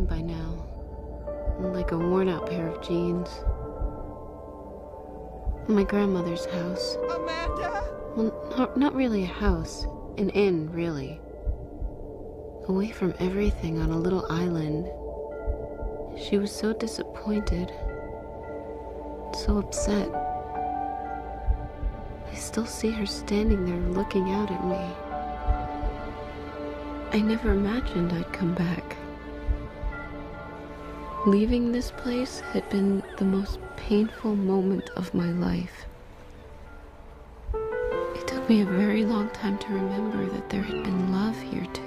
gone by now, like a worn-out pair of jeans. My grandmother's house. Amanda? Well, not really a house. An inn, really. Away from everything on a little island. She was so disappointed. So upset. I still see her standing there looking out at me. I never imagined I'd come back. Leaving this place had been the most painful moment of my life. It took me a very long time to remember that there had been love here too.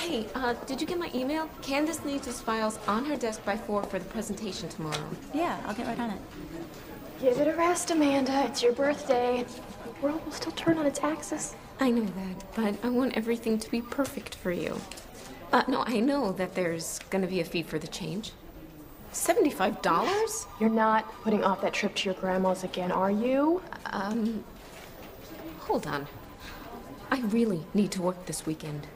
Hey, did you get my email? Candace needs these files on her desk by 4 for the presentation tomorrow. Yeah, I'll get right on it. Give it a rest, Amanda. It's your birthday. The world will still turn on its axis. I know that, but I want everything to be perfect for you. No, I know that there's gonna be a fee for the change. $75? You're not putting off that trip to your grandma's again, are you? Hold on. I really need to work this weekend.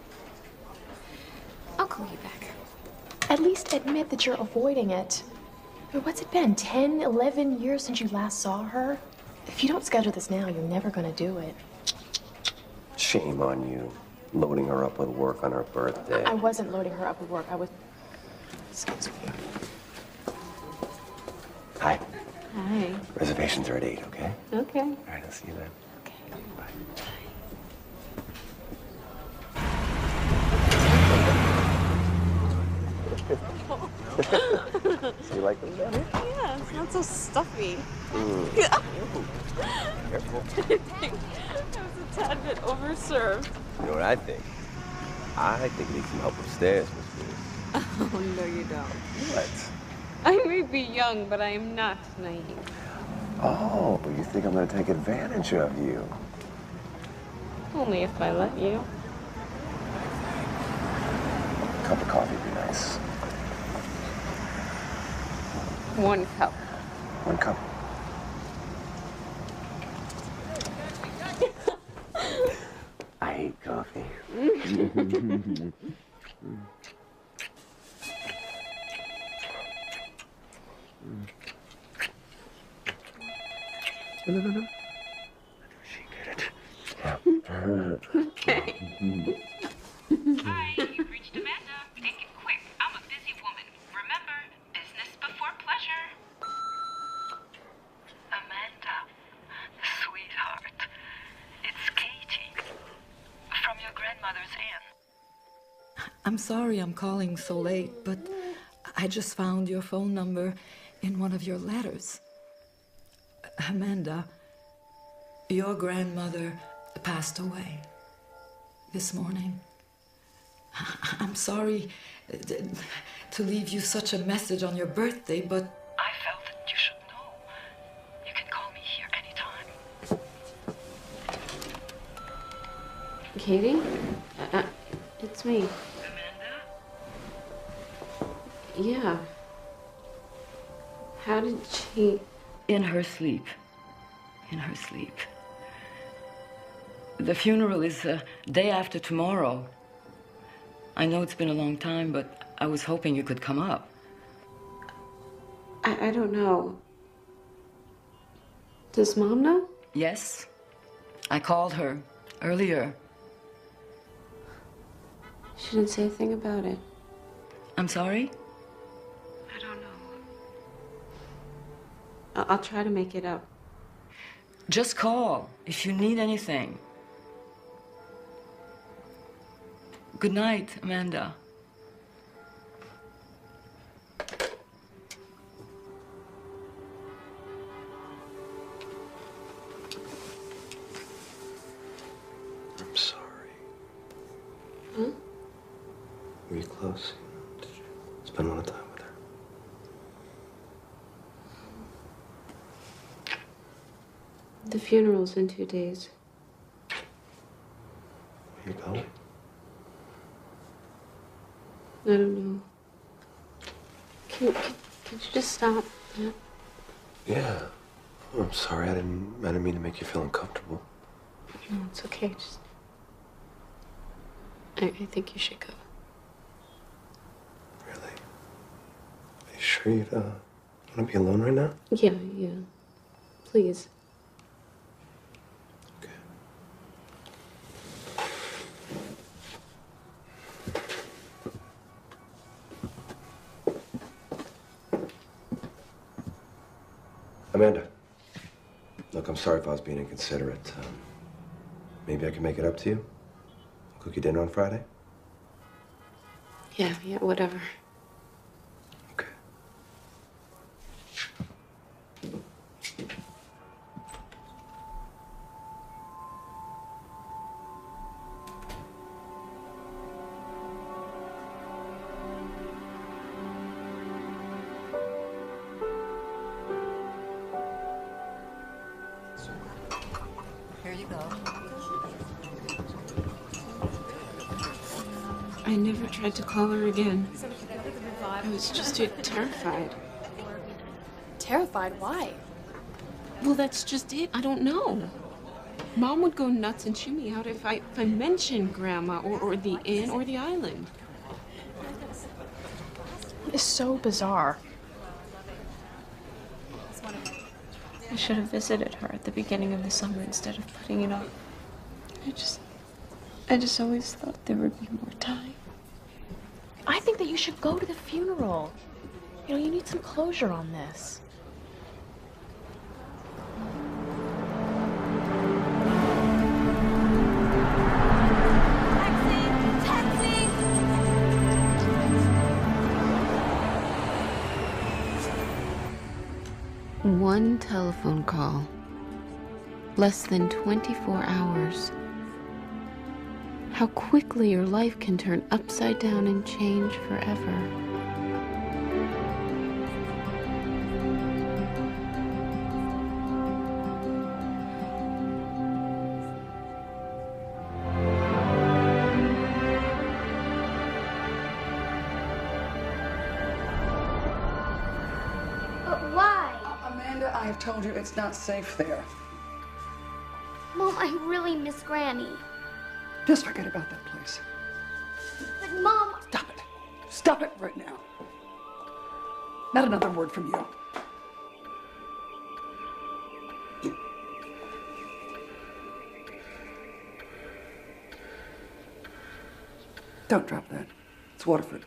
I'll call you back. At least admit that you're avoiding it. What's it been, 10, 11 years since you last saw her? If you don't schedule this now, you're never gonna do it. Shame on you, loading her up with work on her birthday. I wasn't loading her up with work. I was... So sweet. Hi. Hi. Reservations are at 8, okay? Okay. All right, I'll see you then. Okay. Bye. So you like them down here? Yeah, it's not so stuffy. Careful. I think I was a tad bit overserved. You know what I think? I think you need some help upstairs, Miss Willis. Oh, no, you don't. What? I may be young, but I am not naive. Oh, but you think I'm going to take advantage of you? Only if I let you. A cup of coffee would be nice. 1 cup. 1 cup. I hate coffee. No. She get it. Okay. Hi, you've reached Amanda. Make it quick. I'm a busy woman. Remember, business before pleasure. Amanda, sweetheart, it's Katie from your grandmother's inn. I'm sorry I'm calling so late, but I just found your phone number in one of your letters. Amanda, your grandmother passed away this morning. I'm sorry to leave you such a message on your birthday, but I felt that you should know. You can call me here anytime. Katie? It's me. Amanda? Yeah. How did she... in her sleep. In her sleep. The funeral is day after tomorrow. I know it's been a long time, but I was hoping you could come up. I don't know. Does Mom know? Yes. I called her earlier. She didn't say a thing about it. I'm sorry? I don't know. I'll try to make it up. Just call if you need anything. Good night, Amanda. I'm sorry. Huh? Were you close? Did you spend a lot of time with her? The funeral's in 2 days. Where you going? I don't know. Can you just stop? Yeah. Yeah. Oh, I'm sorry. I didn't mean to make you feel uncomfortable. No, it's okay. Just. I think you should go. Really? Are you sure you want to be alone right now? Yeah. Please. Okay. Amanda. Look, I'm sorry if I was being inconsiderate. Maybe I can make it up to you? Cook you dinner on Friday? Yeah, whatever. Okay. Here you go. I never tried to call her again. I was just too terrified. Terrified? Why? Well, that's just it. I don't know. Mom would go nuts and chew me out if I mentioned Grandma or the inn or the island. It's so bizarre. I should have visited her at the beginning of the summer instead of putting it off. I just always thought there would be more time. I think that you should go to the funeral. You know, you need some closure on this. One telephone call. Less than 24 hours. How quickly your life can turn upside down and change forever. But why? Amanda, I have told you it's not safe there. Mom, I really miss Granny. Just forget about that place. But Mom... Stop it. Stop it right now. Not another word from you. Don't drop that. It's Waterford.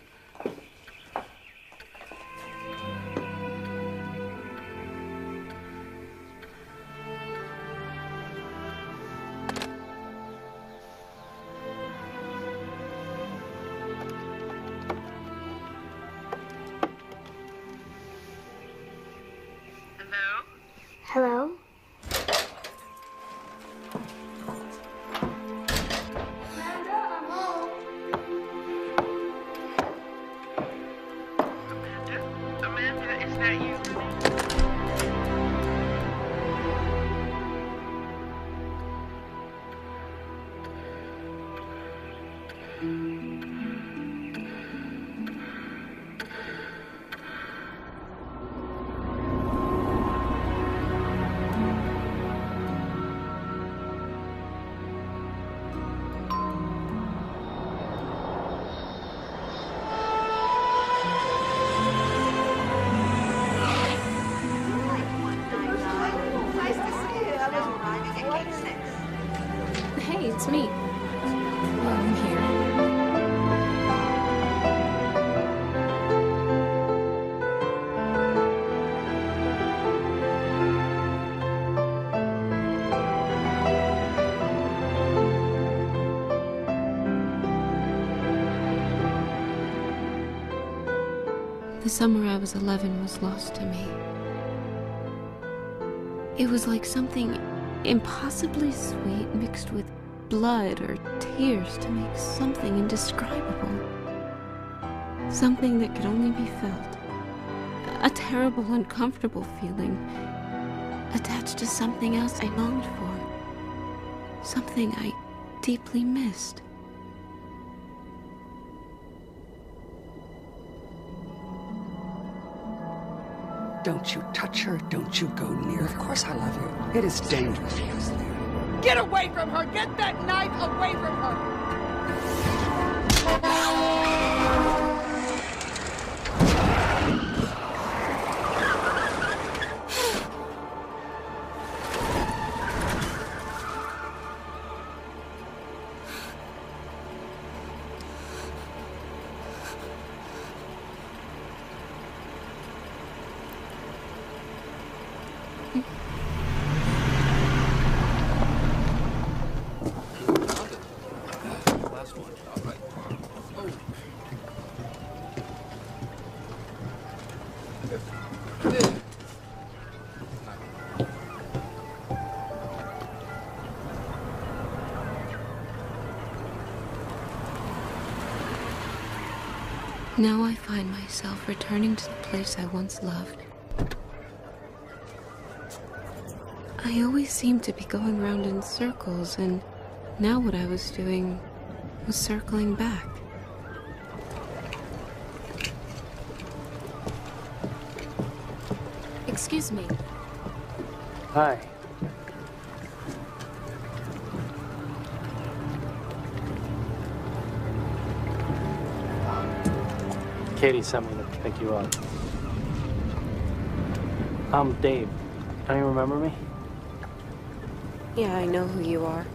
Hello? Amanda, is that you? Hey, it's me. I'm here. The summer I was 11 was lost to me. It was like something impossibly sweet mixed with blood or tears to make something indescribable. Something that could only be felt. A terrible, uncomfortable feeling. attached to something else I longed for. Something I deeply missed. Don't you touch her. Don't you go near her. Of course I love you. It is dangerous. Get away from her! Get that knife away from her! Now I find myself returning to the place I once loved. I always seemed to be going round in circles, and now what I was doing was circling back. Excuse me. Hi. Katie sent me to pick you up. I'm Dave. Don't you remember me? Yeah, I know who you are.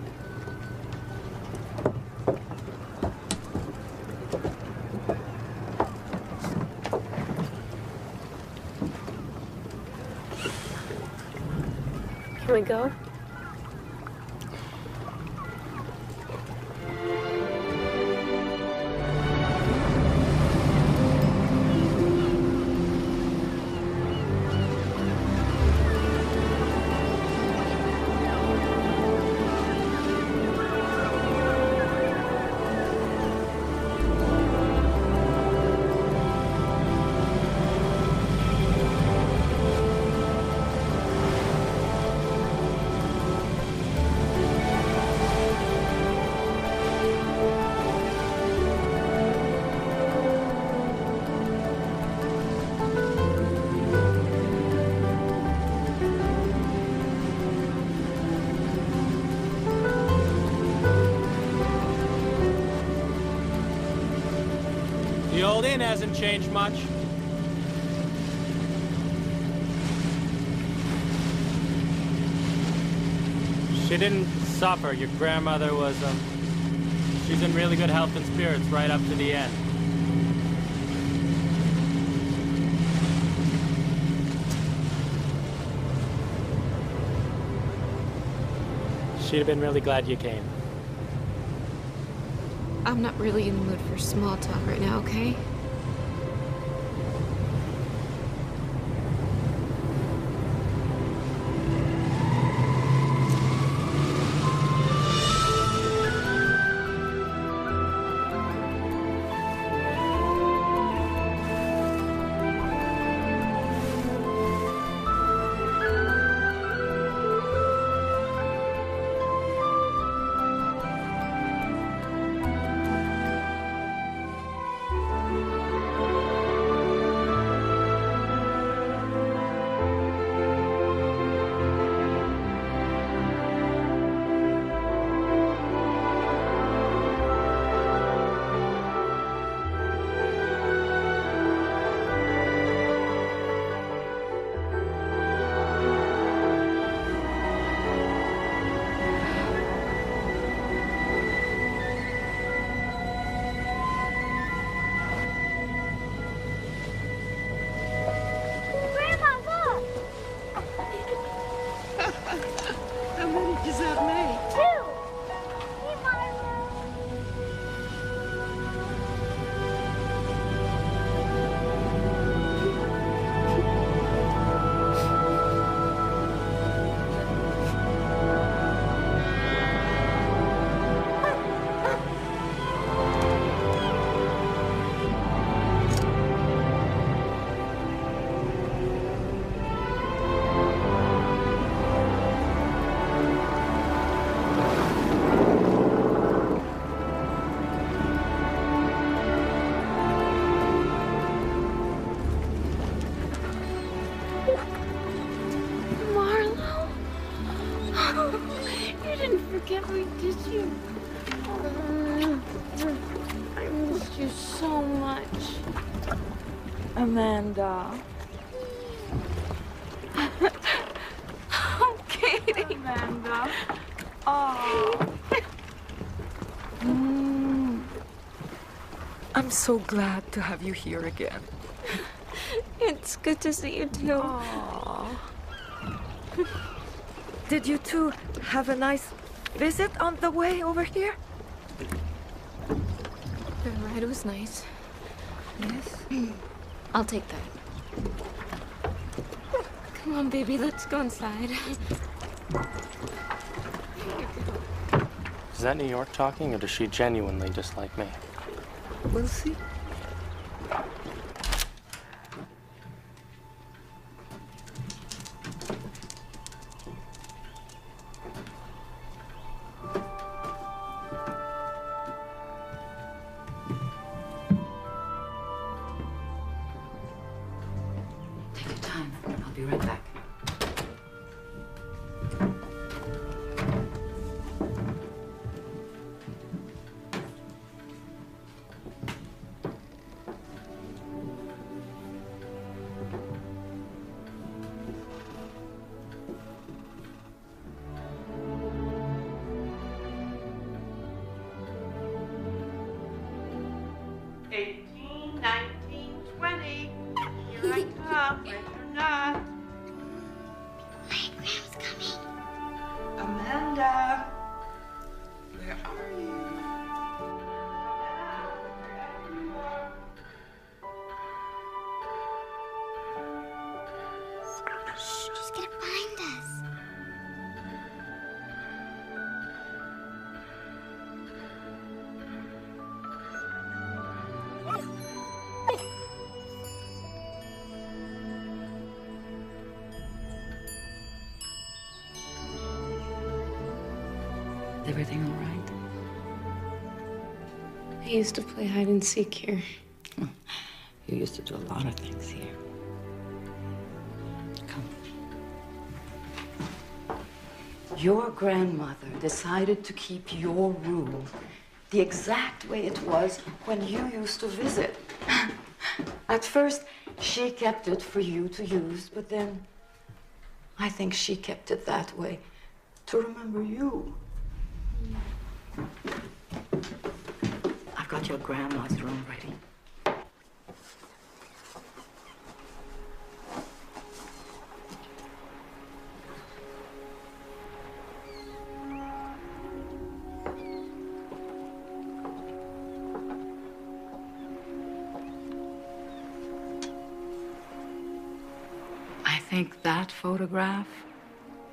Can we go? The old inn hasn't changed much. She didn't suffer. Your grandmother was, she's in really good health and spirits right up to the end. She'd have been really glad you came. I'm not really in the mood for small talk right now, okay? can't wait to kiss you. I missed you so much. Amanda. Oh, Katie. Amanda. Oh. I'm so glad to have you here again. It's good to see you too. Did you two have a nice visit on the way over here? The ride was nice. Yes. I'll take that. Come on, baby, let's go inside. Is that New York talking, or does she genuinely dislike me? We'll see. Take your time. I'll be right back. Amanda, where are you? She's gonna find us. Is everything all right? I used to play hide and seek here. You used to do a lot of things here. Come. Your grandmother decided to keep your room the exact way it was when you used to visit. At first, she kept it for you to use, but then I think she kept it that way to remember you. I've got your grandma's room ready. I think that photograph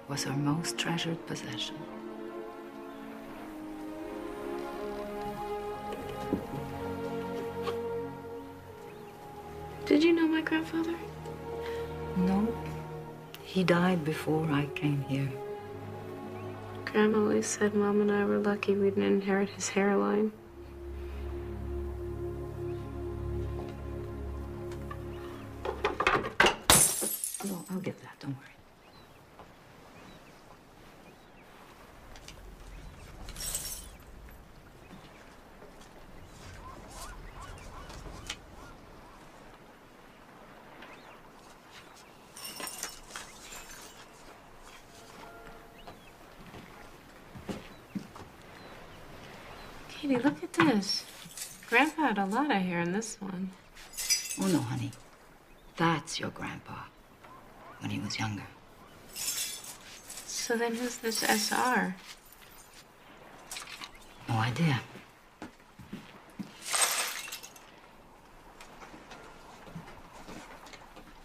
was her most treasured possession. Did you know my grandfather? No, he died before I came here. Grandma always said Mom and I were lucky we didn't inherit his hairline. No, I'll get that, don't worry. Katie, look at this. Grandpa had a lot of hair in this one. Oh, no, honey. That's your grandpa when he was younger. So then who's this SR? No idea.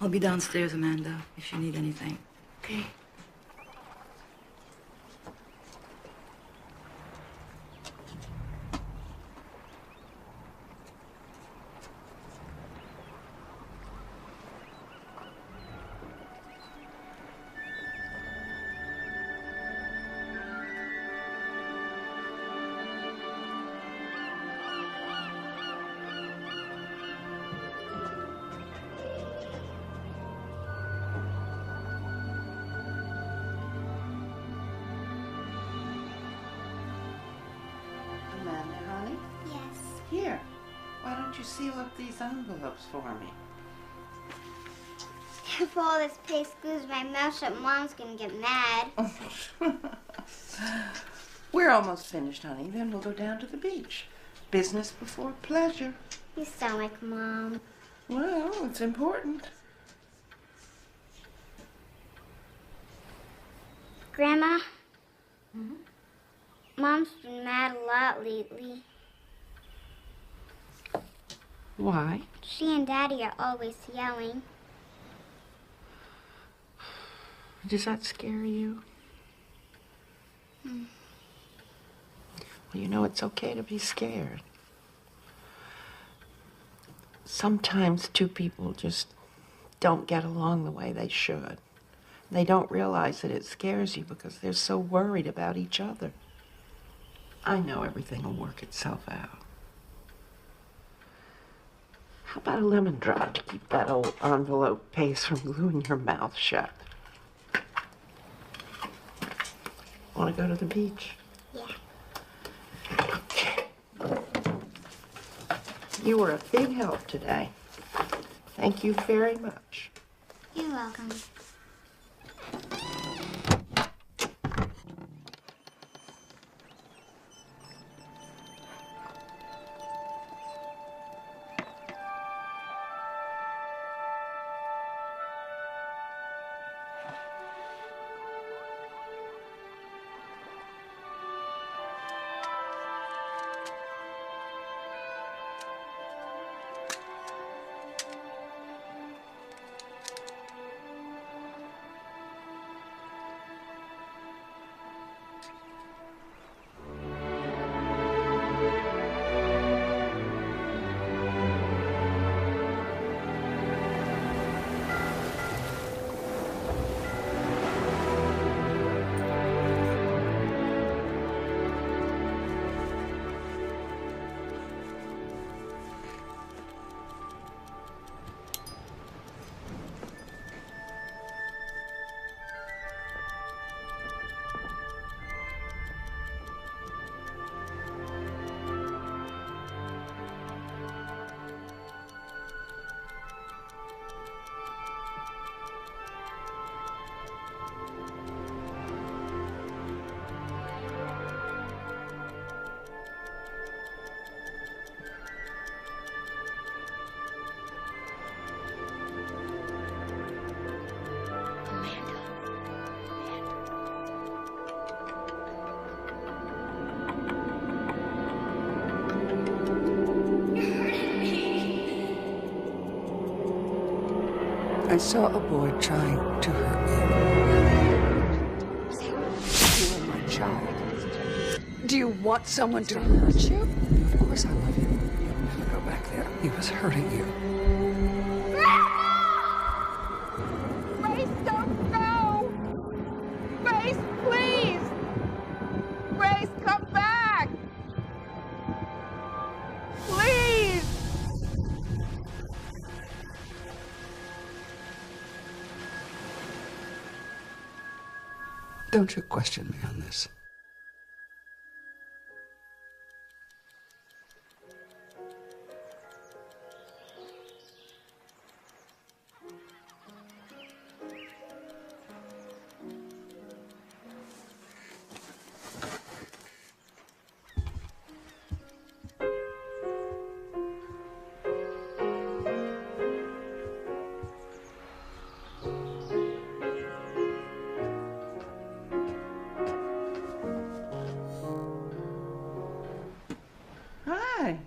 I'll be downstairs, Amanda, if you need anything. Okay. you seal up these envelopes for me? If all this paste glues my mouth shut, Mom's gonna get mad. We're almost finished, honey. Then we'll go down to the beach. Business before pleasure. You sound like Mom. Well, it's important. Grandma? Mom's been mad a lot lately. Why? She and Daddy are always yelling. Does that scare you? Well, you know, it's okay to be scared. Sometimes two people just don't get along the way they should. They don't realize that it scares you because they're so worried about each other. I know everything will work itself out. How about a lemon drop to keep that old envelope paste from gluing your mouth shut? Want to go to the beach? Yeah. Okay. You were a big help today. Thank you very much. You're welcome. I saw a boy trying to hurt me. You are my child. Do you want someone to hurt you? Of course I love you. You'll never go back there. He was hurting you. Grace, don't go! Grace, please! Grace, come back! Please! Don't you question me on this. Hi.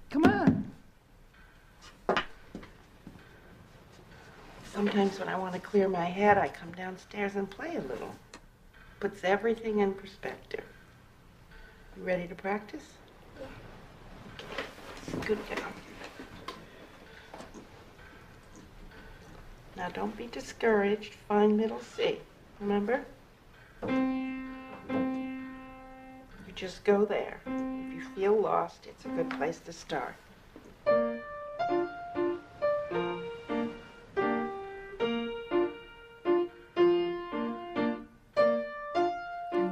Come on. Sometimes when I want to clear my head, I come downstairs and play a little. Puts everything in perspective. You ready to practice? Yeah. Okay. Good girl. Now don't be discouraged. Find middle C. Remember? You just go there. If you feel lost, it's a good place to start. You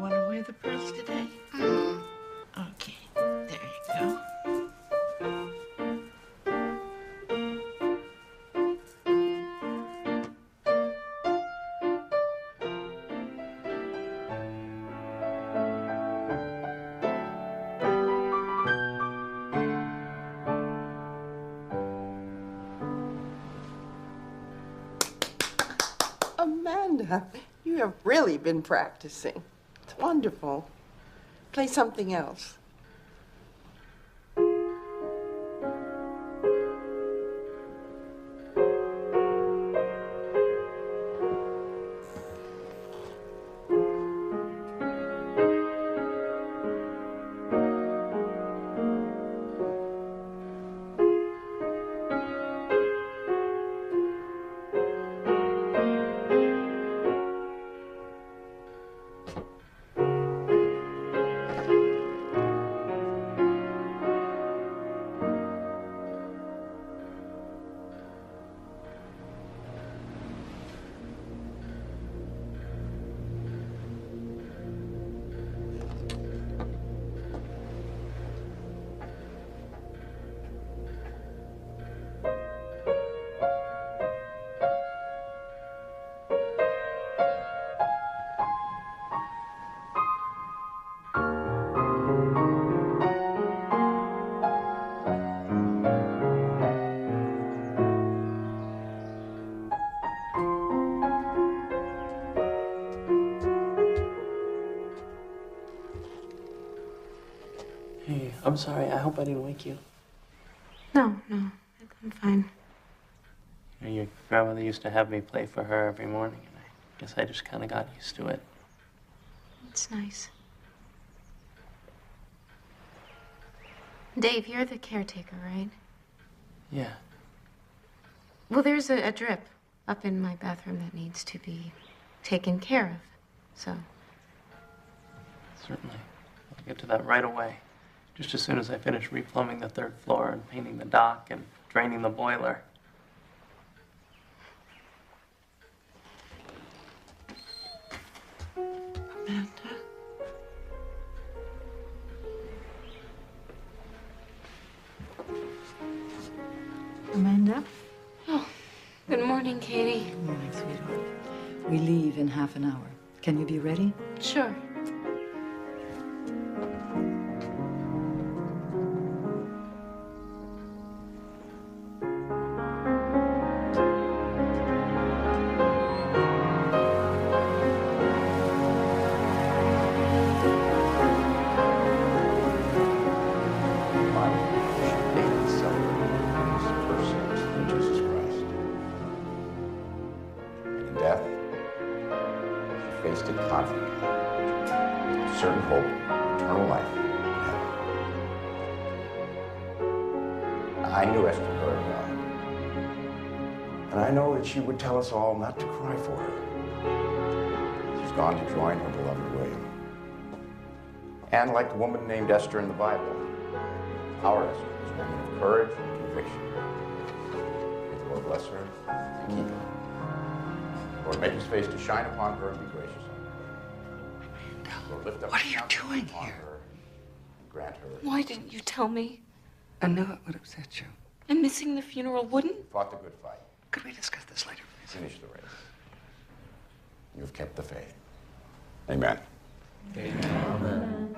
want to wear the pearls today? Okay, there you go. You have really been practicing. It's wonderful. Play something else. Hey, I'm sorry. I hope I didn't wake you. No, I'm fine. You know, your grandmother used to have me play for her every morning, and I guess I just kind of got used to it. It's nice. Dave, you're the caretaker, right? Yeah. Well, there's a drip up in my bathroom that needs to be taken care of, so. Certainly. I'll get to that right away. Just as soon as I finish replumbing the 3rd floor and painting the dock and draining the boiler. Amanda? Amanda? Oh, good morning, Katie. Good morning, sweetheart. We leave in half an hour. Can you be ready? Sure. Certain hope, eternal life. I knew Esther very well. And I know that she would tell us all not to cry for her. She's gone to join her beloved William. And like the woman named Esther in the Bible, our Esther is a woman of courage and conviction. May the Lord bless her and keep her. Lord, make his face to shine upon her and be gracious. What are you doing here? Grant her. Why didn't you tell me? I know it would upset you. And missing the funeral wouldn't? Fought the good fight. Could we discuss this later, please? Finish the race. You have kept the faith. Amen. Amen.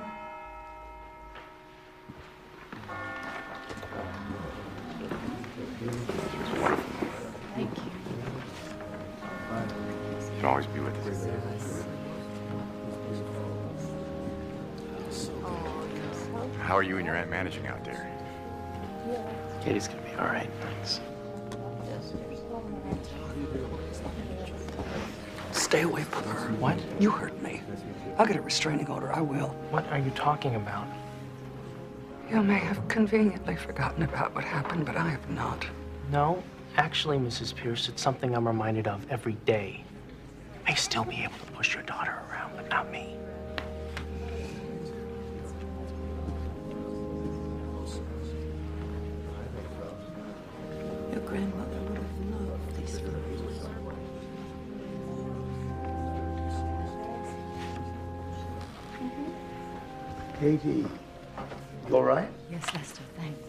Thank you. You'll always be with us. How are you and your aunt managing out there? Katie's gonna be all right, thanks. Stay away from her. What? You hurt me. I'll get a restraining order, I will. What are you talking about? You may have conveniently forgotten about what happened, but I have not. No, actually, Mrs. Pierce, it's something I'm reminded of every day. You may still be able to push your daughter around, but not me. Your grandmother would have loved these flowers. Katie, you all right? Yes, Lester, thanks.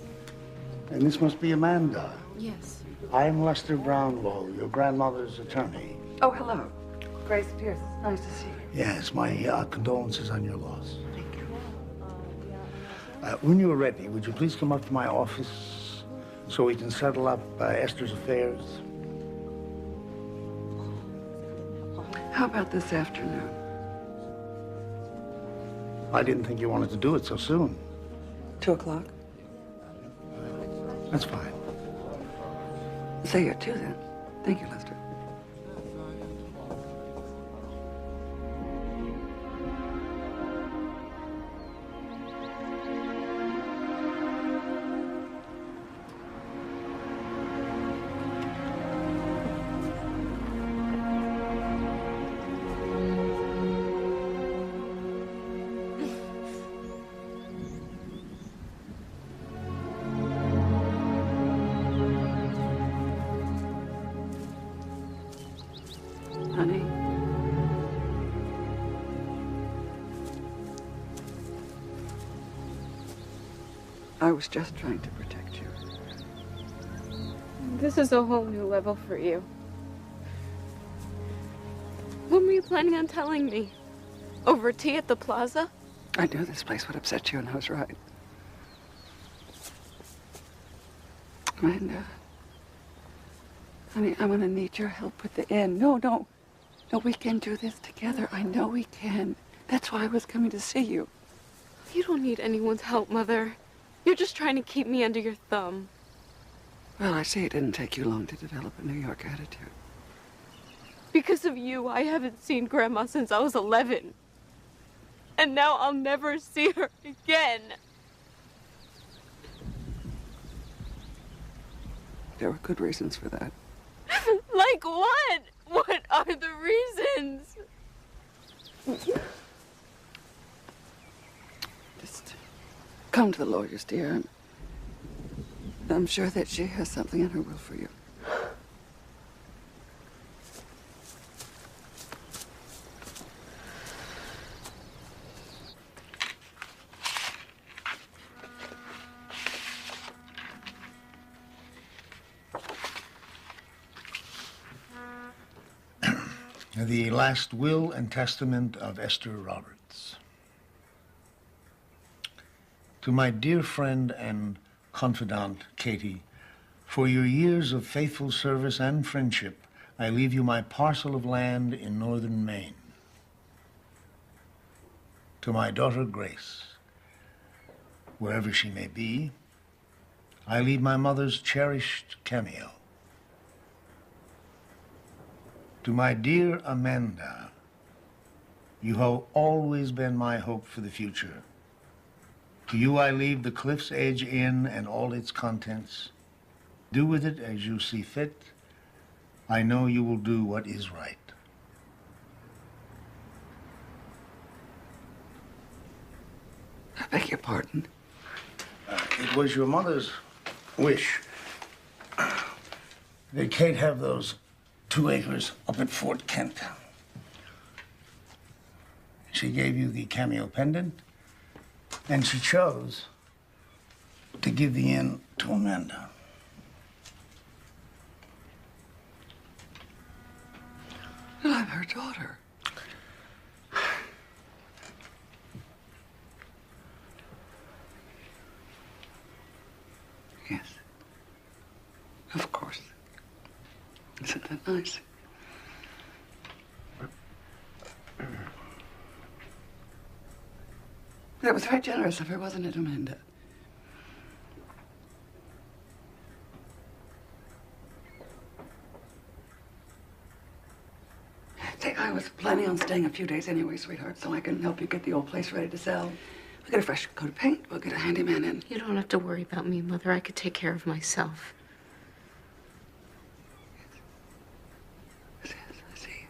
And this must be Amanda. Yes. I'm Lester Brownlow, your grandmother's attorney. Oh, hello. Grace Pierce, nice to see you. Yes, my condolences on your loss. Thank you. When you are ready, would you please come up to my office so we can settle up Esther's affairs? How about this afternoon? I didn't think you wanted to do it so soon. 2 o'clock? That's fine. Say it too, then. Thank you, Lester. Honey? I was just trying to protect you. This is a whole new level for you. When were you planning on telling me? Over tea at the plaza? I knew this place would upset you, and I was right. Amanda. Honey, I'm gonna need your help with the inn. No, we can do this together. I know we can. That's why I was coming to see you. You don't need anyone's help, Mother. You're just trying to keep me under your thumb. Well, I see it didn't take you long to develop a New York attitude. Because of you, I haven't seen Grandma since I was 11. And now I'll never see her again. There were good reasons for that. Like what? What are the reasons? Just come to the lawyers, dear. I'm sure that she has something in her will for you. The last will and testament of Esther Roberts. To my dear friend and confidant, Katie, for your years of faithful service and friendship, I leave you my parcel of land in northern Maine. To my daughter, Grace, wherever she may be, I leave my mother's cherished cameo. To my dear Amanda, you have always been my hope for the future. To you I leave the Cliff's Edge Inn and all its contents. Do with it as you see fit. I know you will do what is right. I beg your pardon? It was your mother's wish that Kate have those 2 acres up at Fort Kent. She gave you the cameo pendant, and she chose to give the inn to Amanda. But I'm her daughter. Yes. Of course. Isn't that nice? That was very generous of her, wasn't it, Amanda? Say, I was planning on staying a few days anyway, sweetheart, so I can help you get the old place ready to sell. We'll get a fresh coat of paint. We'll get a handyman in. You don't have to worry about me, Mother. I could take care of myself. Yes, I see.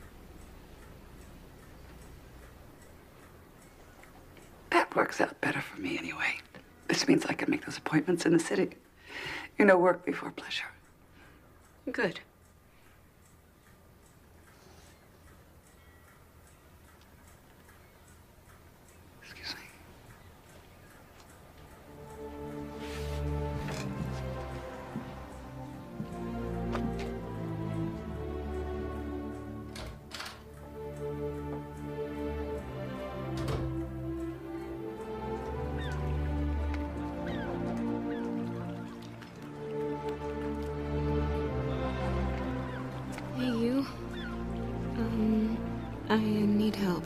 That works out better for me anyway. This means I can make those appointments in the city. You know, work before pleasure. Good. Excuse me. need help.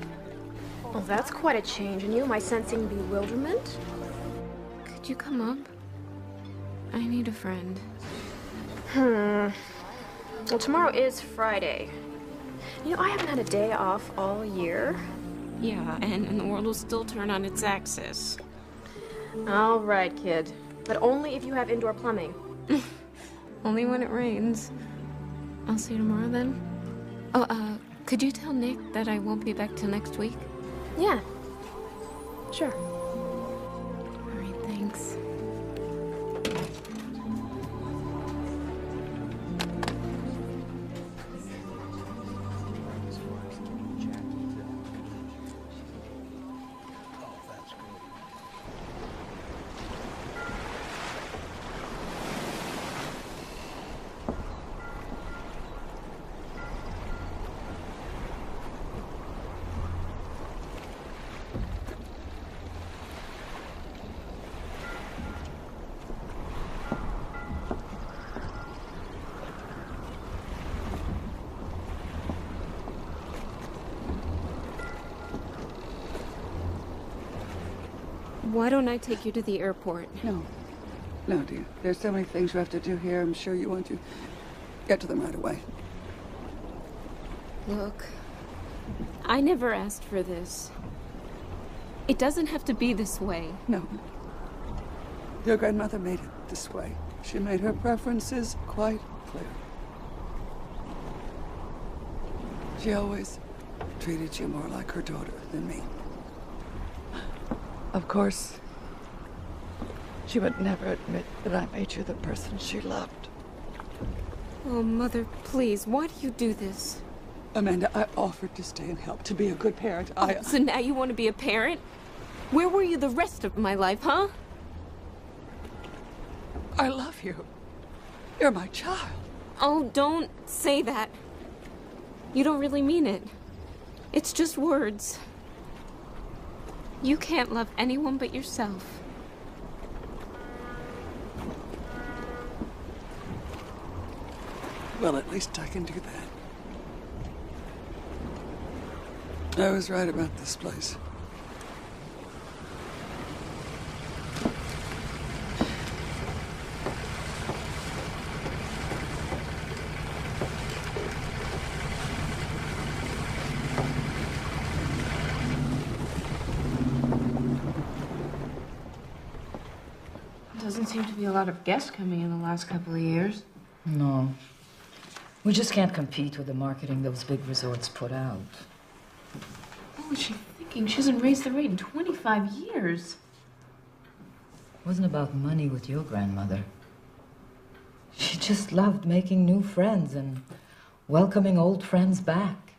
Well, that's quite a change in you. Am I sensing bewilderment? Could you come up? I need a friend. Well, tomorrow is Friday. You know, I haven't had a day off all year. Yeah, and the world will still turn on its axis. All right, kid. But only if you have indoor plumbing. Only when it rains. I'll see you tomorrow then. Oh, could you tell Nick that I won't be back till next week? Yeah. Sure. All right, thanks. Why don't I take you to the airport? No. No, dear. There's so many things you have to do here. I'm sure you want to get to them right away. Look, I never asked for this. It doesn't have to be this way. No. Your grandmother made it this way. She made her preferences quite clear. She always treated you more like her daughter than me. Of course, she would never admit that I made you the person she loved. Oh, Mother, please, why do you do this? Amanda, I offered to stay and help, to be a good parent. So now you want to be a parent? Where were you the rest of my life, huh? I love you. You're my child. Oh, don't say that. You don't really mean it. It's just words. You can't love anyone but yourself. Well, at least I can do that. I was right about this place. Doesn't seem to be a lot of guests coming in the last couple of years. No. We just can't compete with the marketing those big resorts put out. What was she thinking? She hasn't raised the rate in 25 years. It wasn't about money with your grandmother. She just loved making new friends and welcoming old friends back.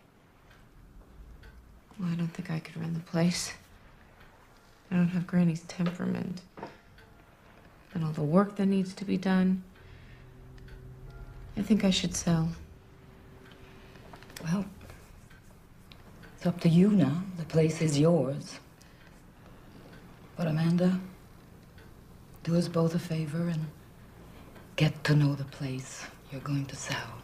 Well, I don't think I could run the place. I don't have Granny's temperament. And all the work that needs to be done. I think I should sell. Well, it's up to you now. The place is yours. But Amanda, do us both a favor and get to know the place you're going to sell.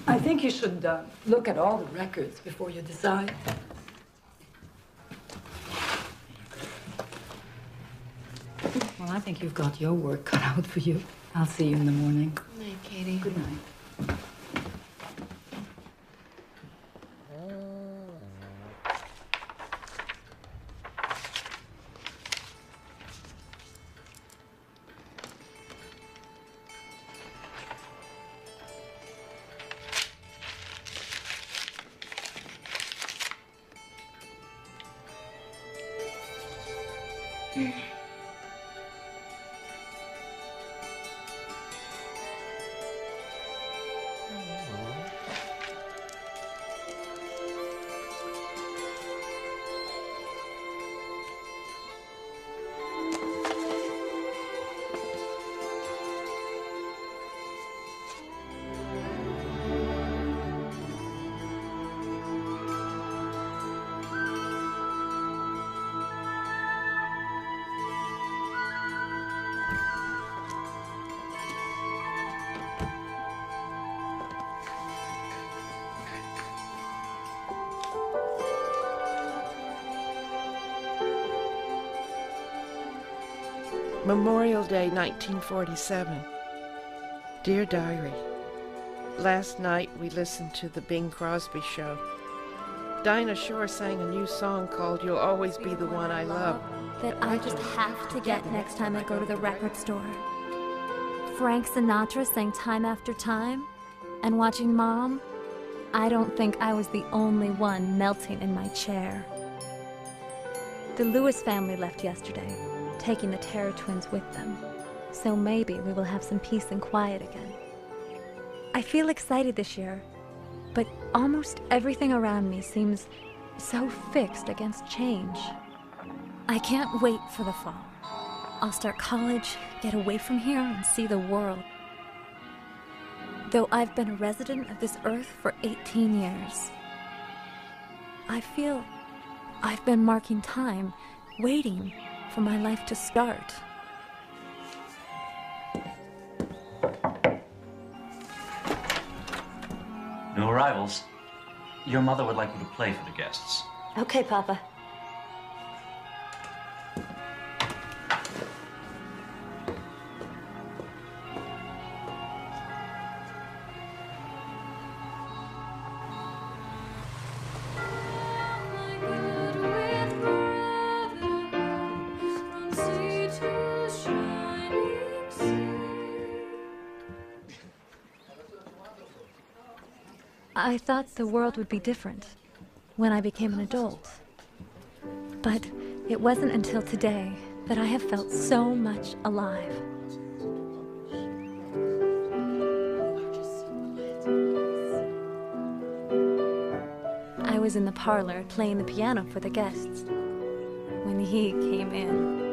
I think you should look at all the records before you decide. Well, I think you've got your work cut out for you. I'll see you in the morning. Good night, Katie. Good night. Memorial Day, 1947. Dear Diary, last night we listened to the Bing Crosby Show. Dinah Shore sang a new song called You'll Always Be the One I Love. That I just have to get next time I go to the record store. Frank Sinatra sang Time After Time, and watching Mom, I don't think I was the only one melting in my chair. The Lewis family left yesterday, taking the Terror Twins with them, so maybe we will have some peace and quiet again. I feel excited this year, but almost everything around me seems so fixed against change. I can't wait for the fall. I'll start college, get away from here, and see the world. Though I've been a resident of this earth for 18 years, I feel I've been marking time, waiting for my life to start. No arrivals. Your mother would like you to play for the guests. Okay, Papa. I thought the world would be different when I became an adult. But it wasn't until today that I have felt so much alive. I was in the parlor playing the piano for the guests when he came in.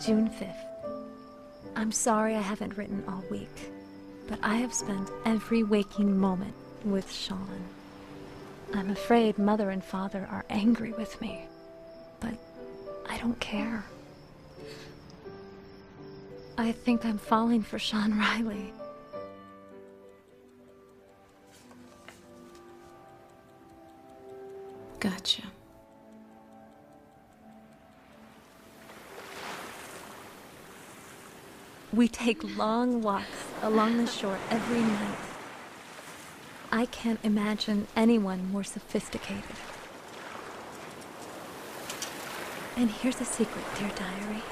June 5th. I'm sorry I haven't written all week, but I have spent every waking moment with Sean. I'm afraid Mother and Father are angry with me, but I don't care. I think I'm falling for Sean Riley. Gotcha. We take long walks along the shore every night. I can't imagine anyone more sophisticated. And here's a secret, dear diary.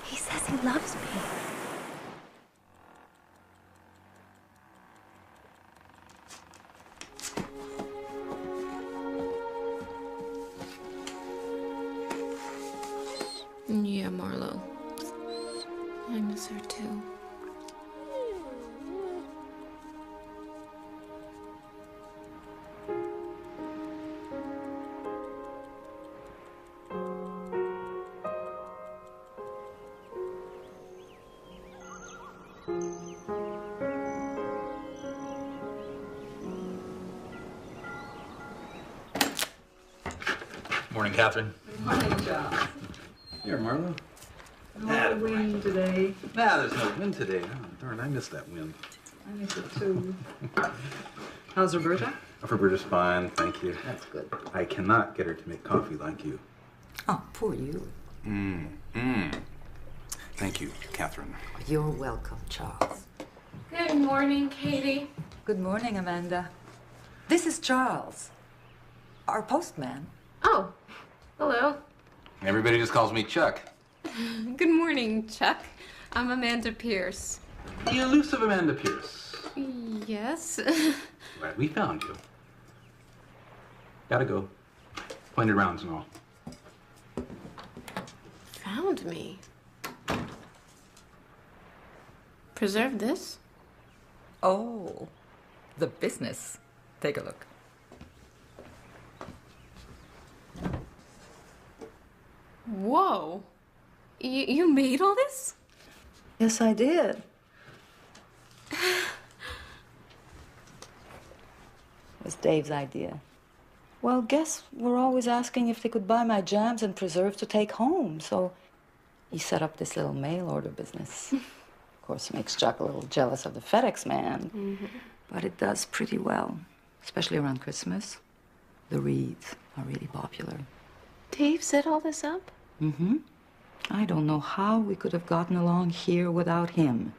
He says he loves me. Yeah, Marlo. I miss her too. Morning, Catherine. Morning, John. Here, Marlo. No wind today. Nah, there's no wind today. Oh, darn, I missed that wind. I miss it too. How's Roberta? Roberta's fine, thank you. That's good. I cannot get her to make coffee like you. Oh, poor you. Thank you, Catherine. You're welcome, Charles. Good morning, Katie. Good morning, Amanda. This is Charles, our postman. Oh, hello. Everybody just calls me Chuck. Good morning, Chuck. I'm Amanda Pierce. The elusive Amanda Pierce. Yes. Right, we found you. Gotta go. Pointed rounds and all. Found me. Preserve this? Oh, the business. Take a look. Whoa. You made all this? Yes, I did. was Dave's idea. Well, guests were always asking if they could buy my jams and preserves to take home, so he set up this little mail order business. Of course, makes Chuck a little jealous of the FedEx man, but it does pretty well, especially around Christmas. The wreaths are really popular. Dave set all this up? Mm-hmm. I don't know how we could have gotten along here without him.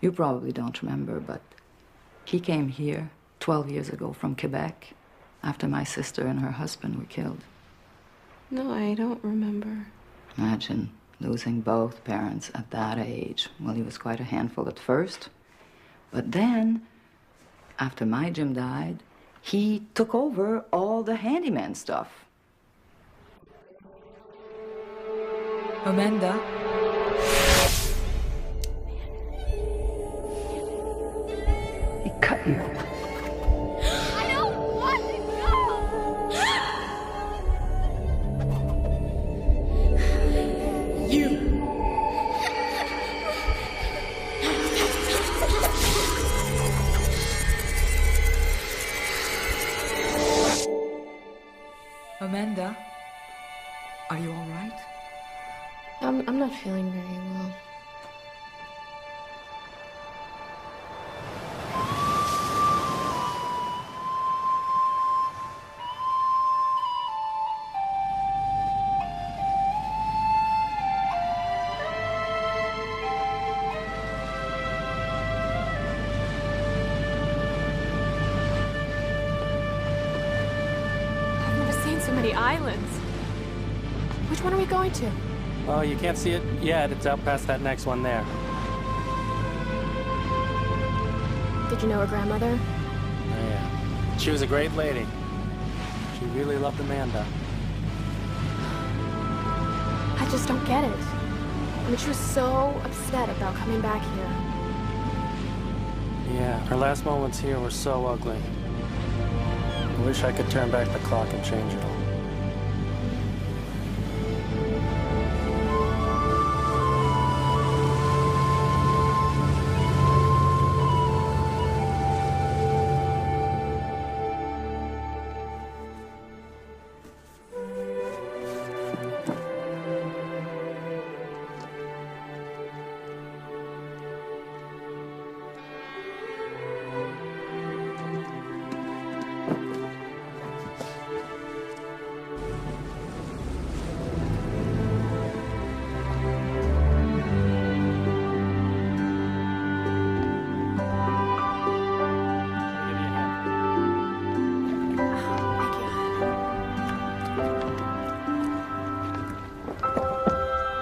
You probably don't remember, but he came here 12 years ago from Quebec after my sister and her husband were killed. No, I don't remember. Imagine losing both parents at that age. Well, he was quite a handful at first. But then, after my Jim died, he took over all the handyman stuff. Amanda? He cut you. I don't want to go! You! Amanda, are you all right? I'm not feeling very well. I've never seen so many islands. Which one are we going to? Well, you can't see it yet. It's out past that next one there. Did you know her grandmother? Oh, yeah. She was a great lady. She really loved Amanda. I just don't get it. I mean, she was so upset about coming back here. Yeah, her last moments here were so ugly. I wish I could turn back the clock and change it all.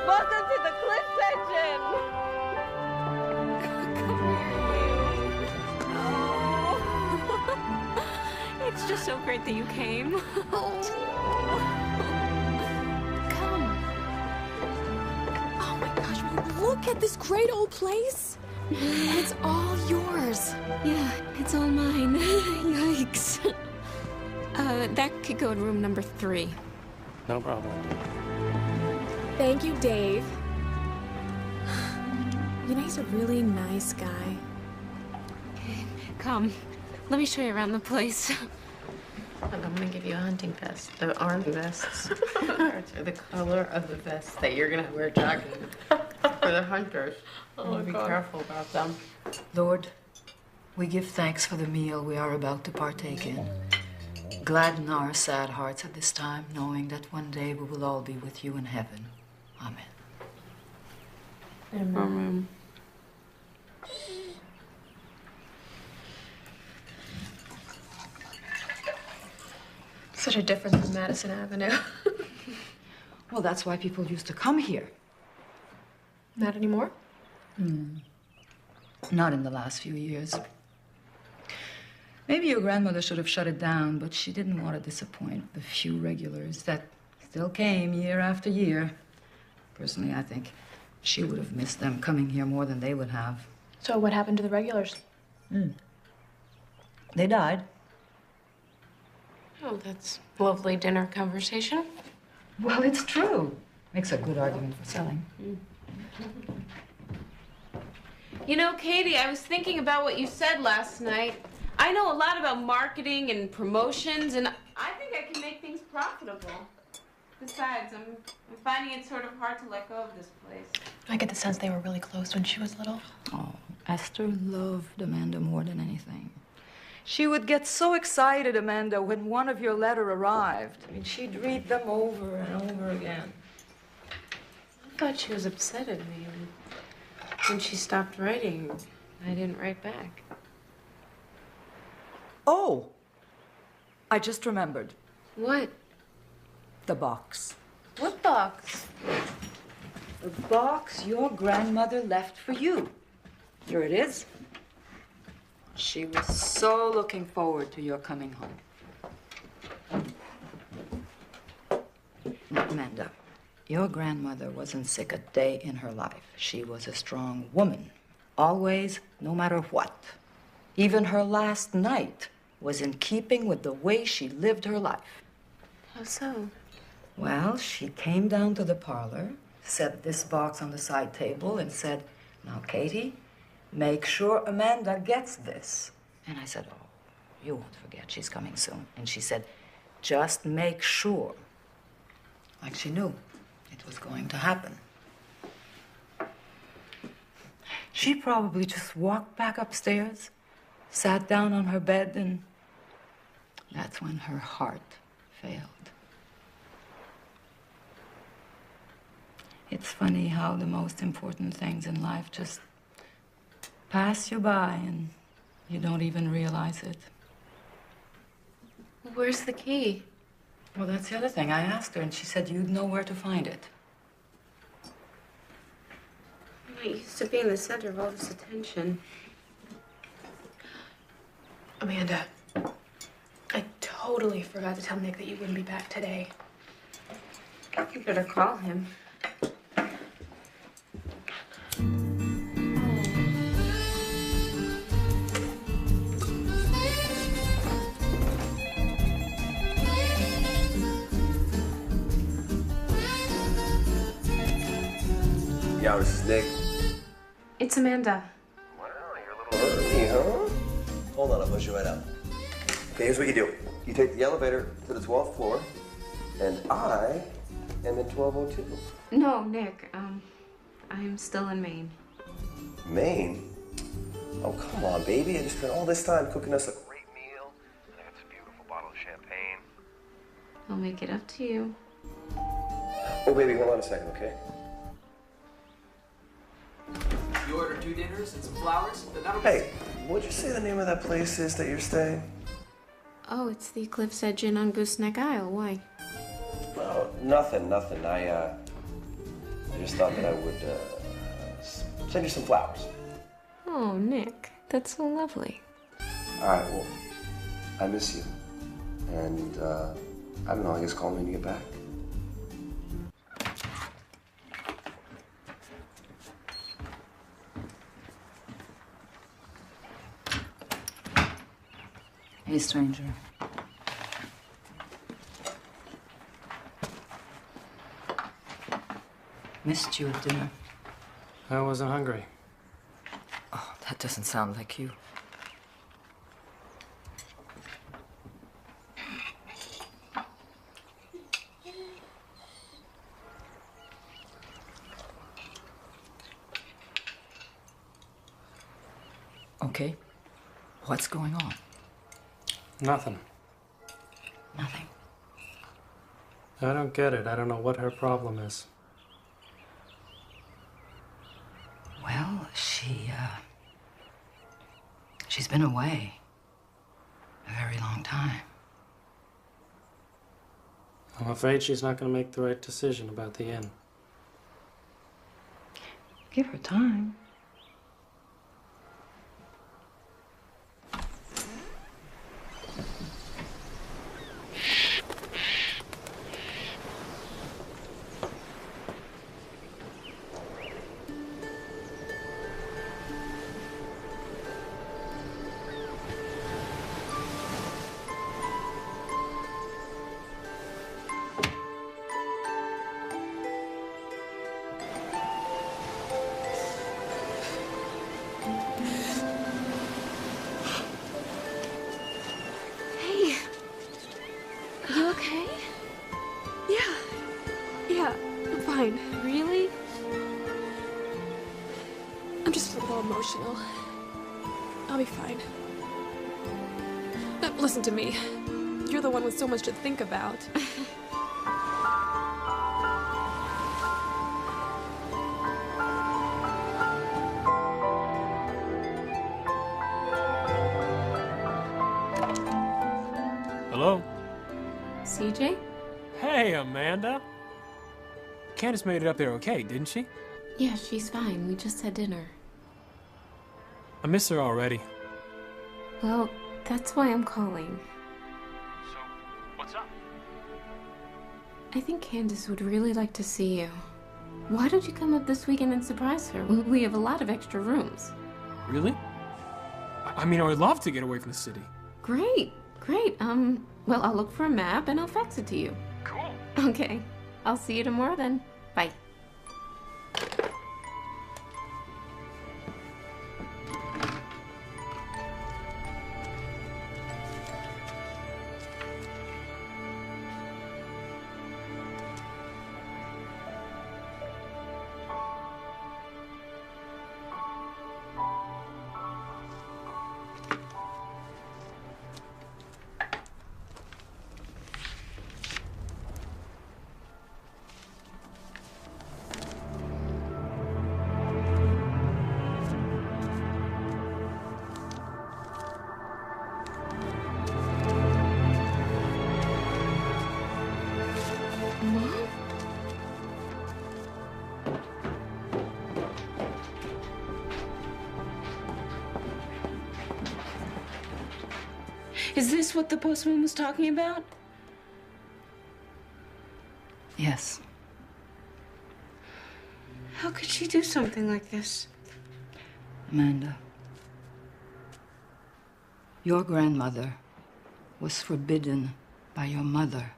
Welcome to the Cliffs Engine! It's just so great that you came. Come. Oh my gosh, look at this great old place. And it's all yours. Yeah, it's all mine. Yikes. That could go in room number 3. No problem. Thank you, Dave. You know, he's a really nice guy. Come, let me show you around the place. I'm gonna give you a hunting vest. The army vests are the color of the vest that you're gonna wear jogging for the hunters. Oh, be God. careful about them. Lord, we give thanks for the meal we are about to partake in. Gladden our sad hearts at this time, knowing that one day we will all be with you in heaven. Amen. Amen. Such a difference from Madison Avenue. Well, that's why people used to come here. Not anymore? Not in the last few years. Maybe your grandmother should have shut it down, but she didn't want to disappoint the few regulars that still came year after year. Personally, I think she would have missed them coming here more than they would have. So what happened to the regulars? They died. Oh, that's lovely dinner conversation. Well, it's true. Makes a good argument for selling. You know, Katie, I was thinking about what you said last night. I know a lot about marketing and promotions, and I think I can make things profitable. Besides, I'm finding it sort of hard to let go of this place. I get the sense they were really close when she was little. Oh, Esther loved Amanda more than anything. She would get so excited, Amanda, when one of your letters arrived. I mean, she'd read them over and over again. I thought she was upset at me when she stopped writing. I didn't write back. Oh, I just remembered. What? The box. What box? The box your grandmother left for you. Here it is. She was so looking forward to your coming home. Now, Amanda, your grandmother wasn't sick a day in her life. She was a strong woman, always, no matter what. Even her last night was in keeping with the way she lived her life. How so? Well, she came down to the parlor, set this box on the side table, and said, "Now, Katie, make sure Amanda gets this." And I said, "Oh, you won't forget. She's coming soon." And she said, "Just make sure." Like she knew it was going to happen. She probably just walked back upstairs, sat down on her bed, and that's when her heart failed. It's funny how the most important things in life just pass you by and you don't even realize it. Where's the key? Well, that's the other thing. I asked her, and she said you'd know where to find it. I used to be in the center of all this attention. Amanda, I totally forgot to tell Nick that you wouldn't be back today. You better call him. Yeah, this is Nick. It's Amanda. Early, huh? Hold on, I'll push you right out. Okay, here's what you do. You take the elevator to the 12th floor, and I am in 1202. No, Nick. I'm still in Maine. Maine? Oh, come on, baby. I just spent all this time cooking us a great meal, and I got this beautiful bottle of champagne. I'll make it up to you. Oh, baby, hold on a second, okay? You ordered 2 dinners and some flowers, but that'll be... Hey, what'd you say the name of that place is that you're staying? Oh, it's the Cliff's Edge Inn on Gooseneck Isle. Why? Oh, nothing. I just thought that I would send you some flowers. Oh, Nick, that's so lovely. All right, well, I miss you. And, I don't know, I guess call me when you get back. Hey, stranger. Missed you at dinner. I wasn't hungry. Oh, that doesn't sound like you. Okay. What's going on? Nothing. Nothing. I don't get it. I don't know what her problem is. Well, she's been away a very long time. I'm afraid she's not going to make the right decision about the inn. Give her time. emotional. I'll be fine. Listen to me. You're the one with so much to think about. Hello? CJ? Hey, Amanda. Candace made it up there okay, didn't she? Yeah, she's fine. We just had dinner. I miss her already. Well, that's why I'm calling. So, what's up? I think Candace would really like to see you. Why don't you come up this weekend and surprise her? We have a lot of extra rooms. Really? I mean, I would love to get away from the city. Great, great. Well, I'll look for a map and I'll fax it to you. Cool. Okay. I'll see you tomorrow then. Bye. Is this what the postman was talking about? Yes. How could she do something like this? Amanda, your grandmother was forbidden by your mother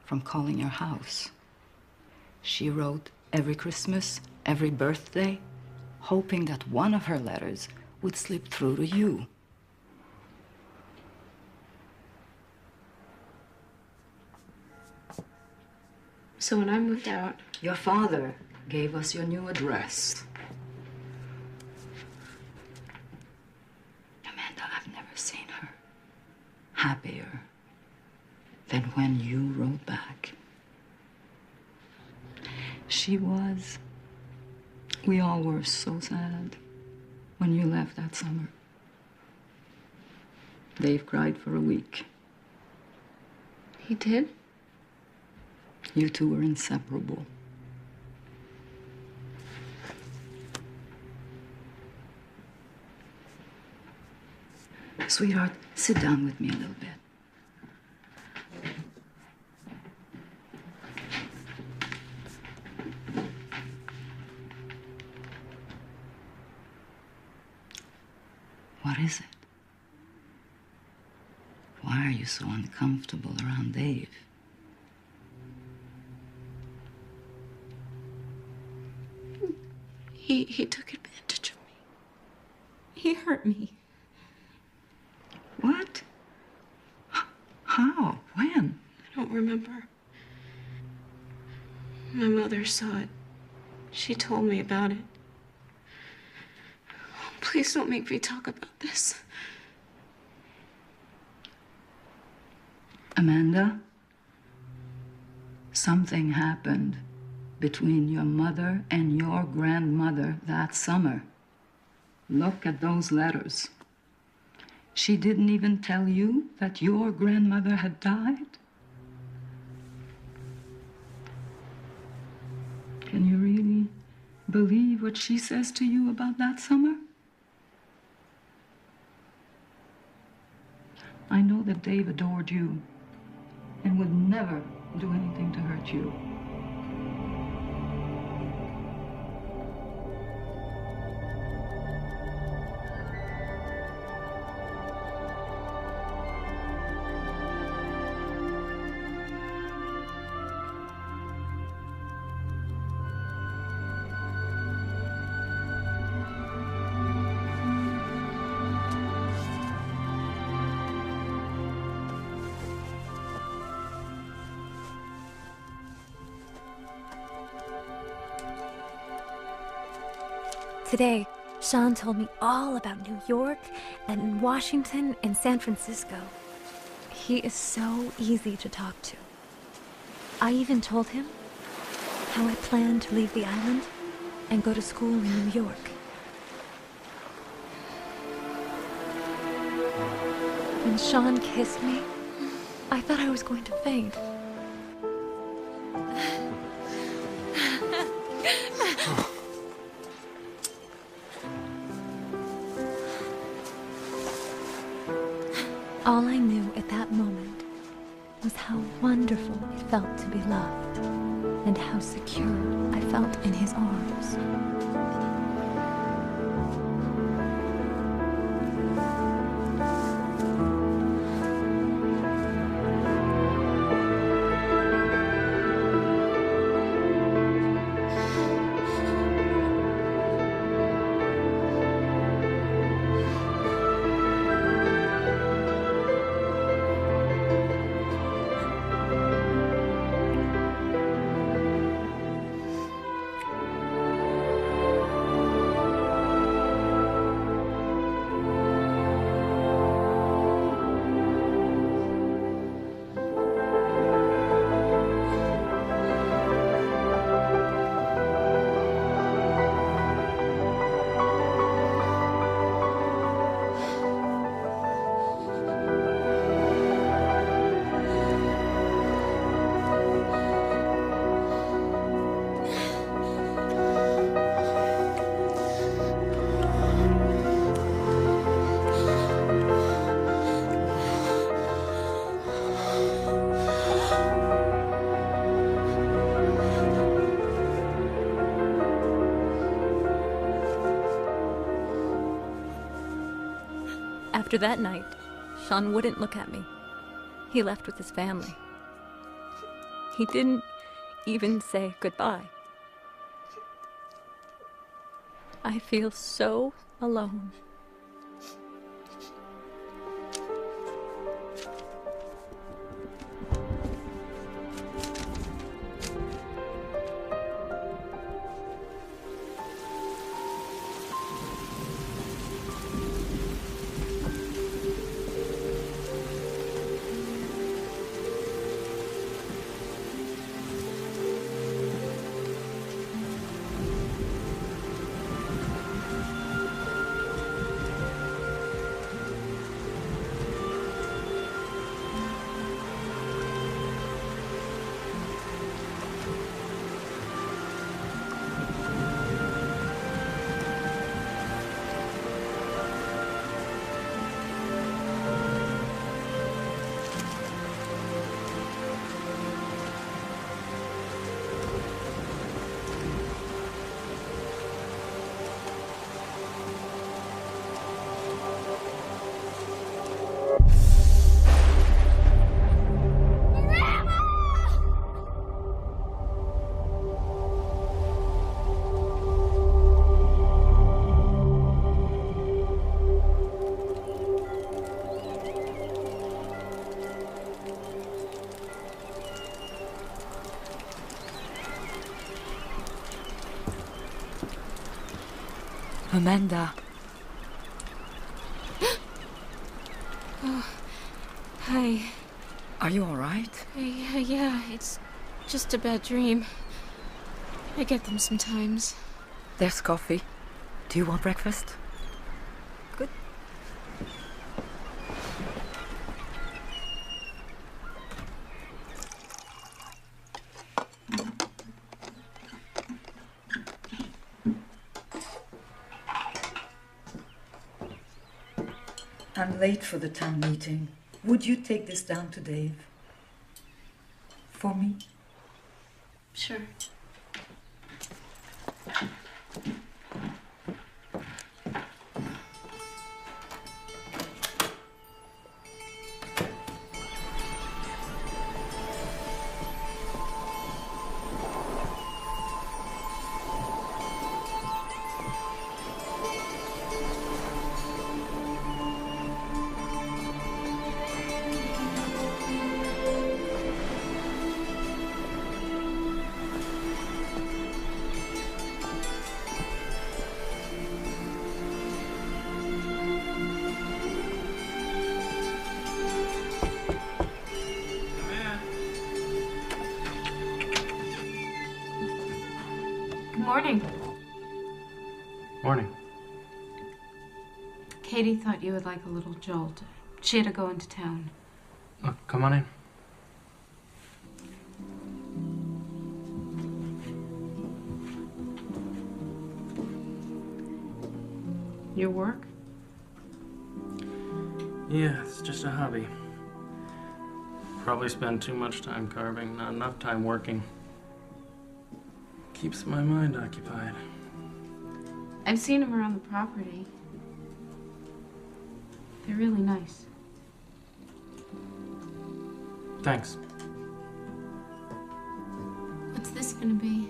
from calling your house. She wrote every Christmas, every birthday, hoping that one of her letters would slip through to you. So when I moved out, your father gave us your new address. Amanda, I've never seen her happier than when you wrote back. She was. We all were so sad when you left that summer. Dave cried for a week. he did? You two were inseparable. Sweetheart, sit down with me a little bit. What is it? Why are you so uncomfortable around Dave? He took advantage of me. He hurt me. What? How? When? I don't remember. My mother saw it. She told me about it. Please don't make me talk about this. Amanda, something happened between your mother and your grandmother that summer. Look at those letters. She didn't even tell you that your grandmother had died? Can you really believe what she says to you about that summer? I know that Dave adored you and would never do anything to hurt you. Today, Sean told me all about New York and Washington and San Francisco. He is so easy to talk to. I even told him how I plan to leave the island and go to school in New York. When Sean kissed me, I thought I was going to faint. All I knew at that moment was how wonderful it felt to be loved and how secure I felt in his arms. After that night, Sean wouldn't look at me. He left with his family. He didn't even say goodbye. I feel so alone. Amanda. Oh, hi. Are you all right? Yeah, it's just a bad dream. I get them sometimes. There's coffee. Do you want breakfast? Good. I'm late for the town meeting. Would you take this down to Dave? For me? Sure. Morning. Morning. Katie thought you would like a little jolt. She had to go into town. Look, come on in. Your work? Yeah, it's just a hobby. Probably spend too much time carving, not enough time working. Keeps my mind occupied. I've seen them around the property. They're really nice. Thanks. What's this gonna be?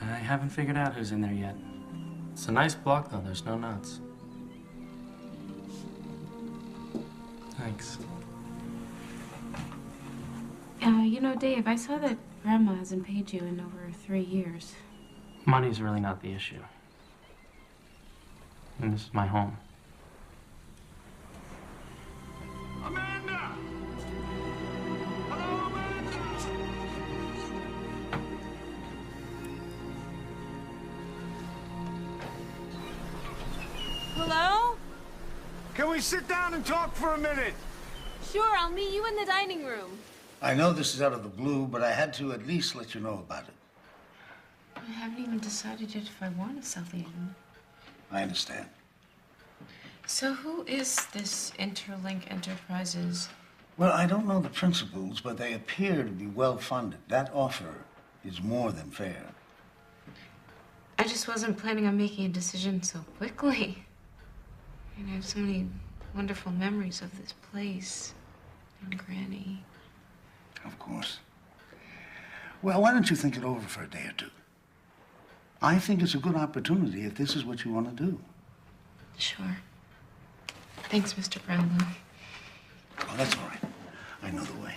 I haven't figured out who's in there yet. It's a nice block, though. There's no nuts. Thanks. You know, Dave, I saw that Grandma hasn't paid you in over 3 years. Money's really not the issue. And this is my home. Amanda! Hello, Amanda! Hello? Can we sit down and talk for a minute? Sure, I'll meet you in the dining room. I know this is out of the blue, but I had to at least let you know about it. I haven't even decided yet if I want to sell the inn. I understand. So who is this Interlink Enterprises? Well, I don't know the principals, but they appear to be well-funded. That offer is more than fair. I just wasn't planning on making a decision so quickly. I have so many wonderful memories of this place and Granny. Of course. Well, why don't you think it over for a day or two? I think it's a good opportunity if this is what you want to do. Sure. Thanks, Mr. Brownlow. Oh, that's all right. I know the way.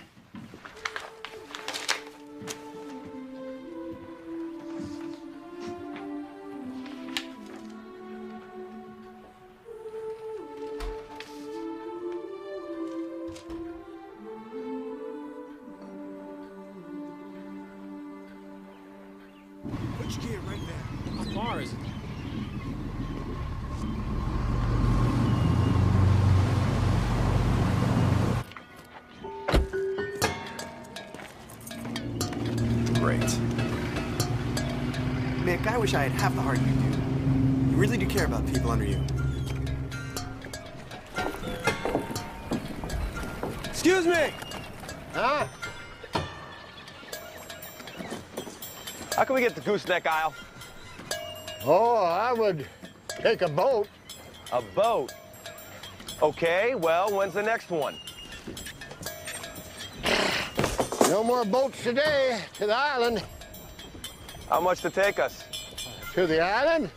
Which gear right there? How far is it? Great. Mick, I wish I had half the heart you do. You really do care about people under you. Excuse me! Huh? How can we get the gooseneck aisle? Oh, I would take a boat. A boat? Okay, well, when's the next one? No more boats today to the island. How much to take us? To the island?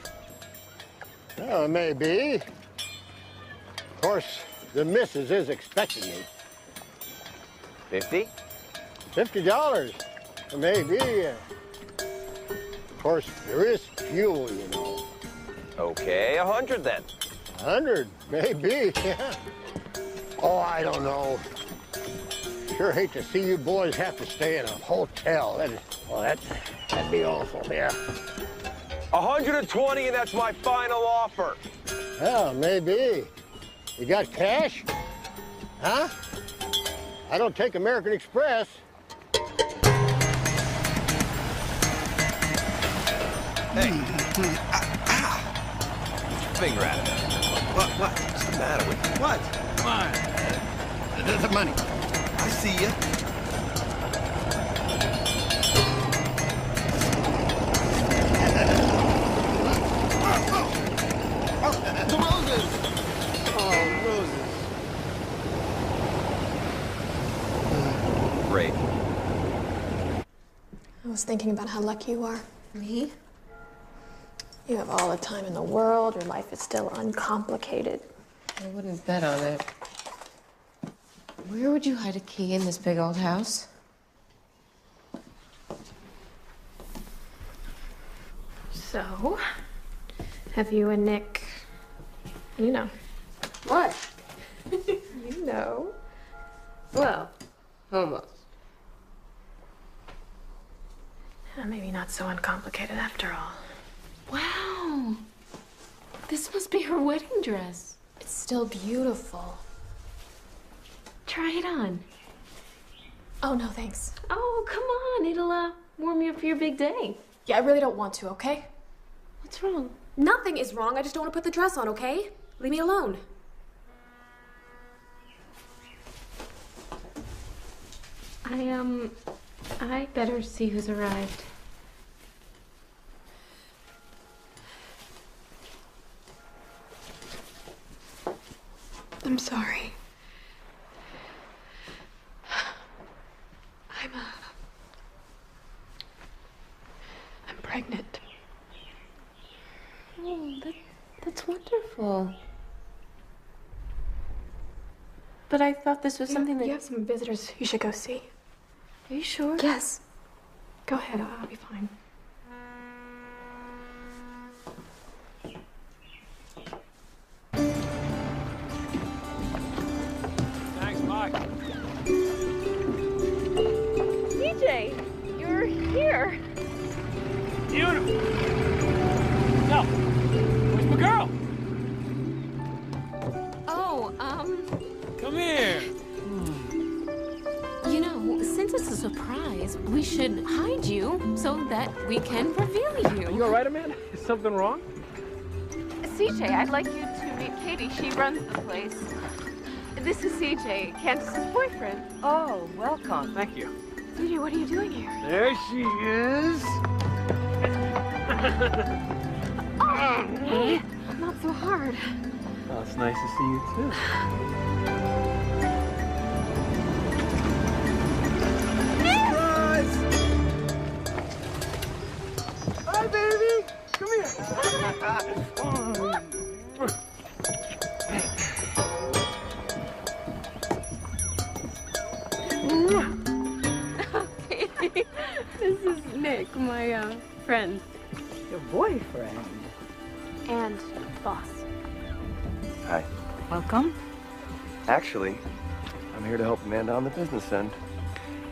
Oh, maybe. Of course, the missus is expecting me. 50? $50, maybe. Of course, there is fuel, you know. Okay, 100 then. 100, maybe, yeah. Oh, I don't know. Sure hate to see you boys have to stay in a hotel. That'd be awful, yeah. 120, and that's my final offer. Well, maybe. You got cash? Huh? I don't take American Express. Hey. Get your finger out of it. What? What's the matter with you? What? Come on. The money. I see you. The roses! Oh, roses. Great. I was thinking about how lucky you are. Me? You have all the time in the world. Your life is still uncomplicated. I wouldn't bet on it. Where would you hide a key in this big old house? So, have you and Nick, you know. What? You know. Well, almost. Maybe not so uncomplicated after all. Wow. This must be her wedding dress. It's still beautiful. Try it on. Oh, no, thanks. Oh, come on. It'll warm you up for your big day. Yeah, I really don't want to, okay? What's wrong? Nothing is wrong. I just don't want to put the dress on, okay? Leave me alone. I better see who's arrived. I'm sorry. I'm pregnant. Oh, that's wonderful. But I thought this was something that... You have some visitors you should go see. Are you sure? Yes. Go ahead, I'll be fine. Thanks, Mike. CJ, you're here. Beautiful. No. Where's my girl? Oh, Come here. you know, since it's a surprise, we should hide you so that we can reveal you. Are you all right, Amanda? Is something wrong? CJ, I'd like you to meet Katie. She runs the place. This is CJ, Candace's boyfriend. Oh, welcome. Thank you. CJ, what are you doing here? There she is. Oh, not so hard. Oh, it's nice to see you, too. Hi, baby. Come here. Katie, this is Nick, my friend. Your boyfriend. And boss. Hi. Welcome. Actually, I'm here to help Amanda on the business end.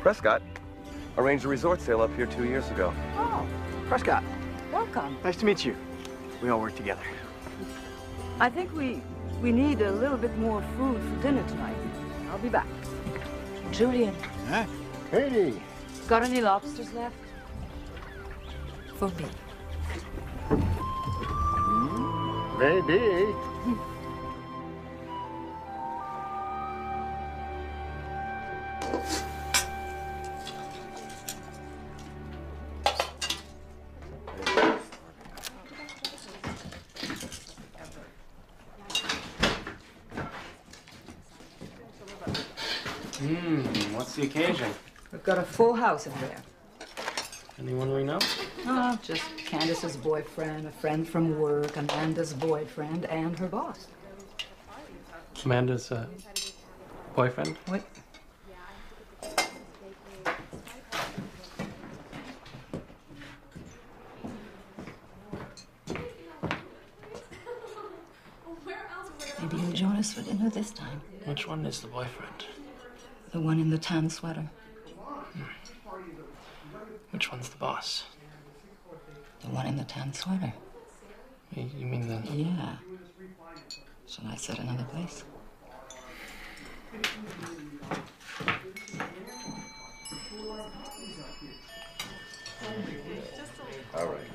Prescott arranged a resort sale up here 2 years ago. Oh, Prescott, welcome. nice to meet you. We all work together. I think we need a little bit more food for dinner tonight. I'll be back. Julian. Huh? Katie. Got any lobsters left? For me. Maybe. What's the occasion? We've got a full house in there. Anyone we know? Oh, just Candace's boyfriend, a friend from work, Amanda's boyfriend, and her boss. Amanda's boyfriend? What? Maybe you'll join us for dinner this time. Which one is the boyfriend? The one in the tan sweater. Which one's the boss? The one in the tan sweater. You mean the... Yeah. Shall I set another place? All right.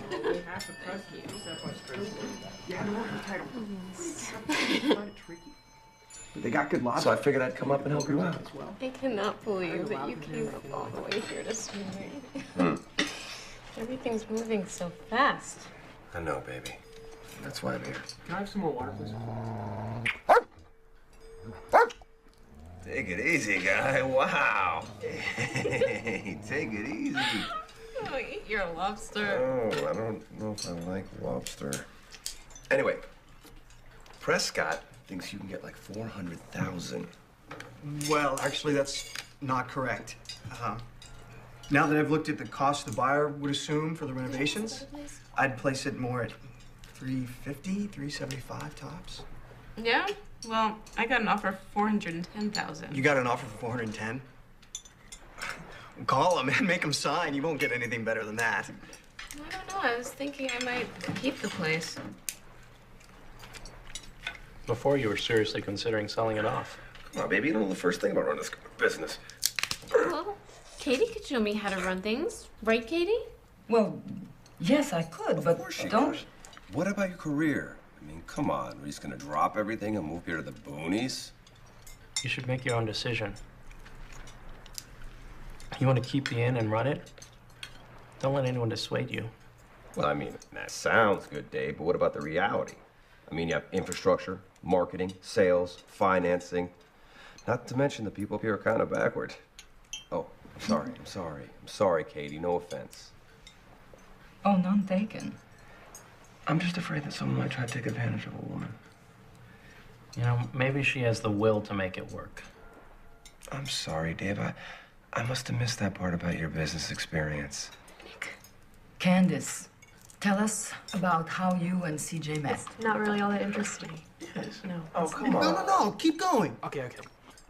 They got good lobster. So I figured I'd come up and help you out. I cannot believe that you came up all the way here to see me. Everything's moving so fast. I know, baby. That's why I'm here. Can I have some more water, please? Take it easy, guy. Wow. Hey, take it easy. Oh, eat your lobster. Oh, I don't know if I like lobster. Anyway, Prescott thinks you can get like 400,000. Well, actually, that's not correct. Now that I've looked at the cost the buyer would assume for the renovations, I'd place it more at 350, 375 tops. Yeah? Well, I got an offer for 410,000. You got an offer for 410? Call him and make him sign. You won't get anything better than that. I don't know. I was thinking I might keep the place. Before you were seriously considering selling it off. Come on, baby. You don't know the first thing about running this business. Well, Katie could show me how to run things. Right, Katie? Well, yes, I could, but don't... What about your career? I mean, come on. We're just gonna drop everything and move here to the boonies? You should make your own decision. You want to keep the inn and run it? Don't let anyone dissuade you. Well, I mean, that sounds good, Dave, but what about the reality? I mean, you have infrastructure, marketing, sales, financing. Not to mention the people up here are kind of backward. Oh, I'm sorry, Katie. No offense. Oh, none taken. I'm just afraid that someone might try to take advantage of a woman. You know, maybe she has the will to make it work. I'm sorry, Dave. I must have missed that part about your business experience. Candace, tell us about how you and CJ met. Not really all that interesting. Yes. No. Oh, come on. No, keep going. Okay.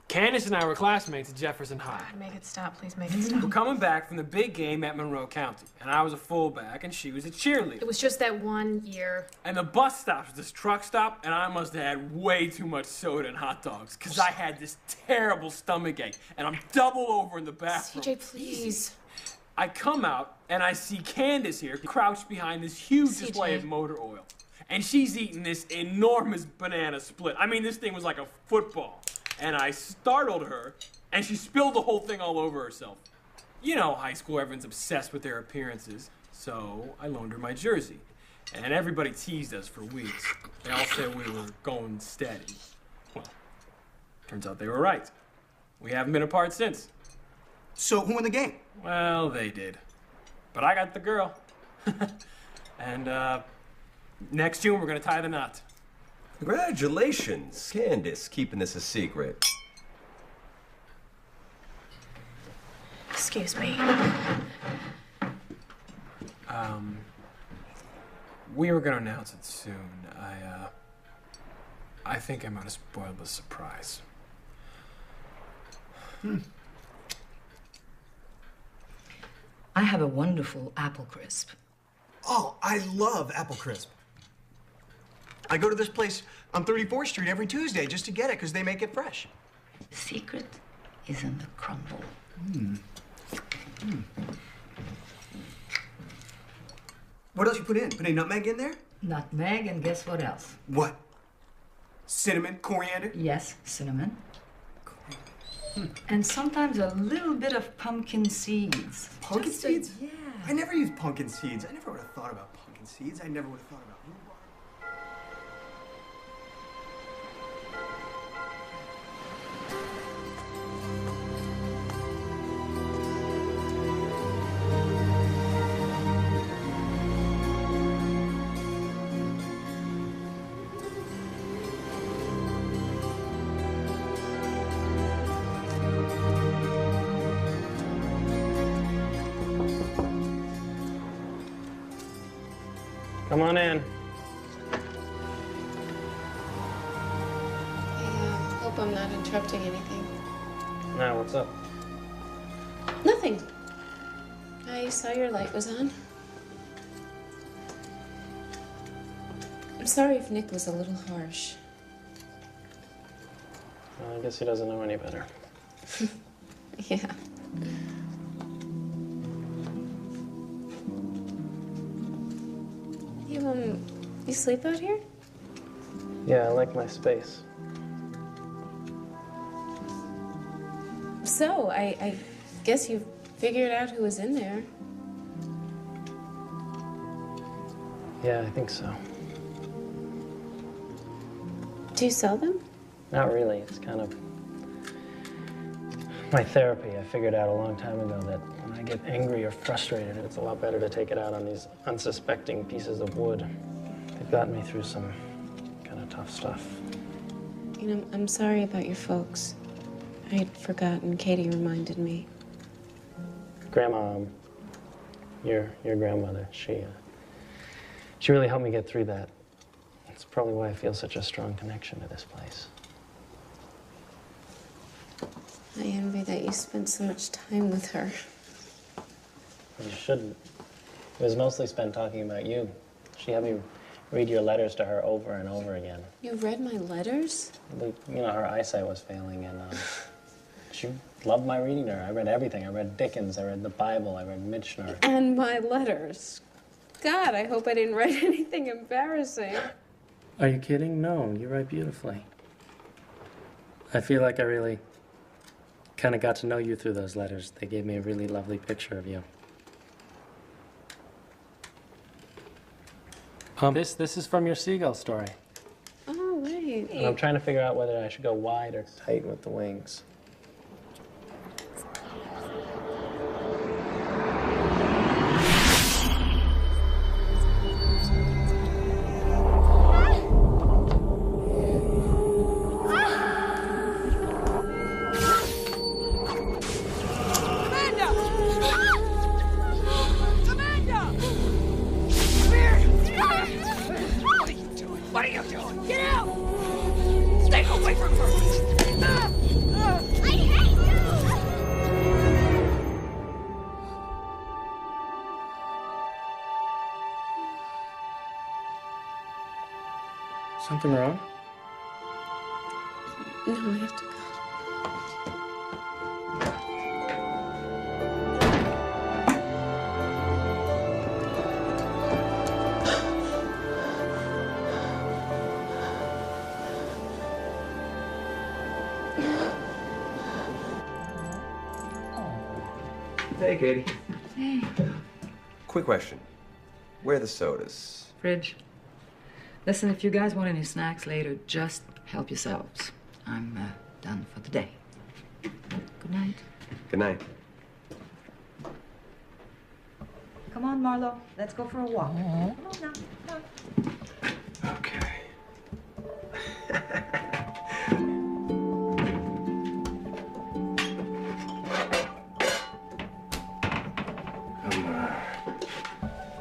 Candace and I were classmates at Jefferson High. Make it stop, please make it stop. We're coming back from the big game at Monroe County, and I was a fullback, and she was a cheerleader. It was just that 1 year. And the bus stop was this truck stop, and I must have had way too much soda and hot dogs, because I had this terrible stomach ache, and I'm double over in the bathroom. CJ, please. I come out, and I see Candace here, crouched behind this huge display of motor oil. And she's eating this enormous banana split. I mean, this thing was like a football. And I startled her, and she spilled the whole thing all over herself. You know, high school, everyone's obsessed with their appearances. So I loaned her my jersey. And everybody teased us for weeks. They all said we were going steady. Well, turns out they were right. We haven't been apart since. So who won the game? Well, they did. But I got the girl. And, next June, we're gonna tie the knot. Congratulations, Candace, keeping this a secret. Excuse me. We were gonna announce it soon. I think I might have spoiled the surprise. I have a wonderful apple crisp. Oh, I love apple crisp. I go to this place on 34th Street every Tuesday just to get it because they make it fresh. The secret is in the crumble. What else you put in? Put any nutmeg in there? Nutmeg, and guess what else? What? Cinnamon, coriander? Yes, cinnamon. And sometimes a little bit of pumpkin seeds. Pumpkin seeds? Yeah. I never use pumpkin seeds. I never would have thought about pumpkin seeds. I never would have thought about rhubarb. Come on in. I hope I'm not interrupting anything. Now, what's up? Nothing. I saw your light was on. I'm sorry if Nick was a little harsh. Well, I guess he doesn't know any better. Yeah. You sleep out here? Yeah, I like my space. So, I guess you figured out who was in there. Yeah, I think so. Do you sell them? Not really. It's kind of my therapy. I figured out a long time ago that when I get angry or frustrated, it's a lot better to take it out on these unsuspecting pieces of wood. They've gotten me through some kind of tough stuff. You know, I'm sorry about your folks. I'd forgotten. Katie reminded me. Grandma, your grandmother, she really helped me get through that. It's probably why I feel such a strong connection to this place. I envy that you spent so much time with her. You shouldn't. It was mostly spent talking about you. She had me read your letters to her over and over again. You read my letters? You know, her eyesight was failing, and she loved my reading to her. I read everything. I read Dickens, I read the Bible, I read Michener. And my letters. God, I hope I didn't write anything embarrassing. Are you kidding? No, you write beautifully. I feel like I really kind of got to know you through those letters. They gave me a really lovely picture of you. This is from your seagull story. Oh, wait. And I'm trying to figure out whether I should go wide or tight with the wings. What are you doing? Get out! Stay away from her! I hate you! Something wrong? No, I have to go. Hey, Katie. Hey. Quick question. Where are the sodas? Fridge. Listen, if you guys want any snacks later, just help yourselves. I'm done for the day. Good night. Good night. Come on, Marlo. Let's go for a walk. Come on now. Come on. Okay.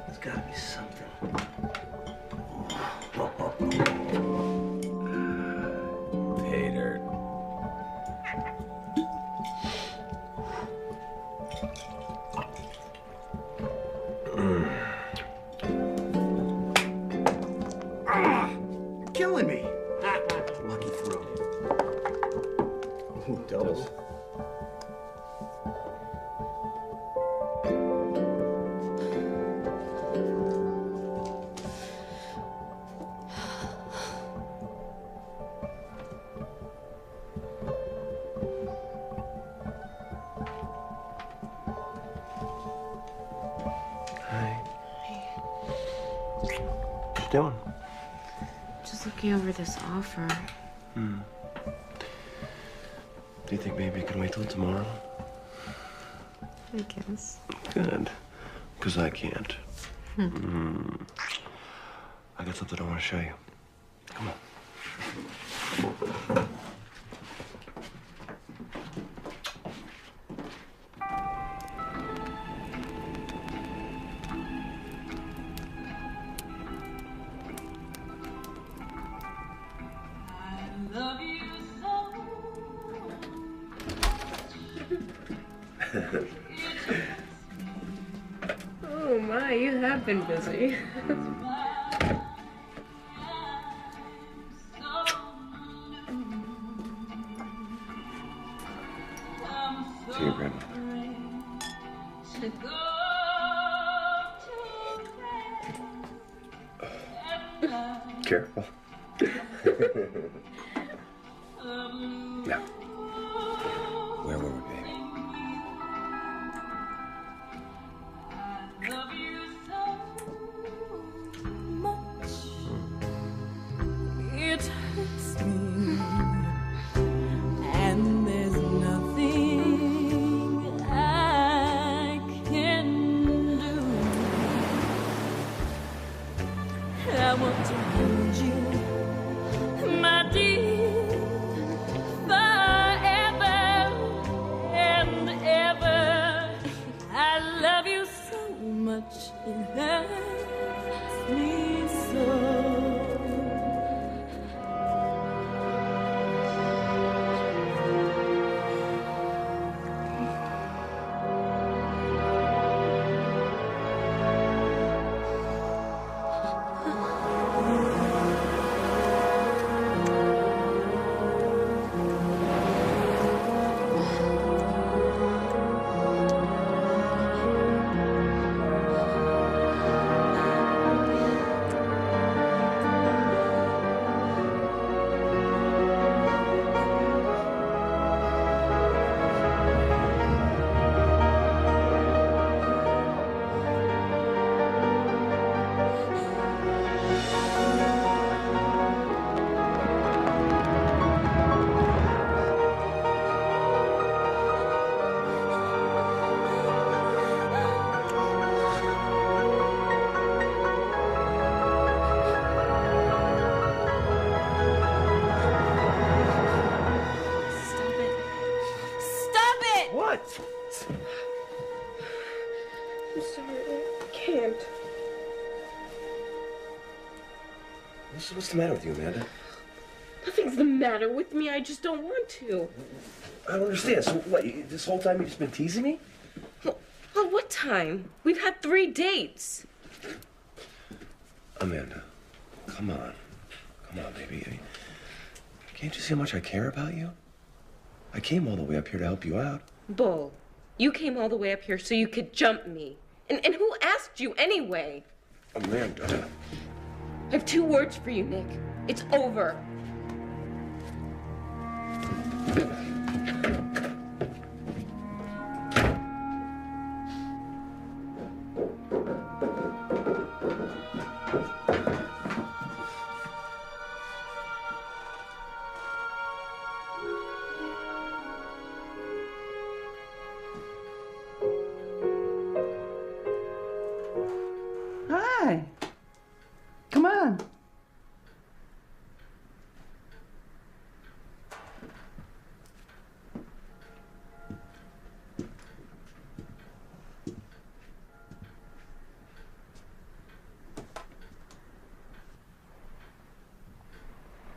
There's gotta be something. Pay dirt. You're killing me. Lucky throw. Ooh, doubles. What you doing? Just looking over this offer. Do you think maybe you can wait till tomorrow? I guess. Good. Because I can't. Hmm. I got something I want to show you. Come on. Oh my, you have been busy. See you, Grandma. Careful. Now, where were we, baby? It hurts me, and there's nothing I can do. I want to hold you, my dear, forever. can't. What's the matter with you, Amanda? Nothing's the matter with me. I just don't want to. I don't understand. So what, this whole time you've just been teasing me? Well, what time? We've had 3 dates. Amanda, come on. Come on, baby. Can't you see how much I care about you? I came all the way up here to help you out. Bull, you came all the way up here so you could jump me. And who asked you anyway? Amanda. I have 2 words for you, Nick. It's over. Hi. Come on.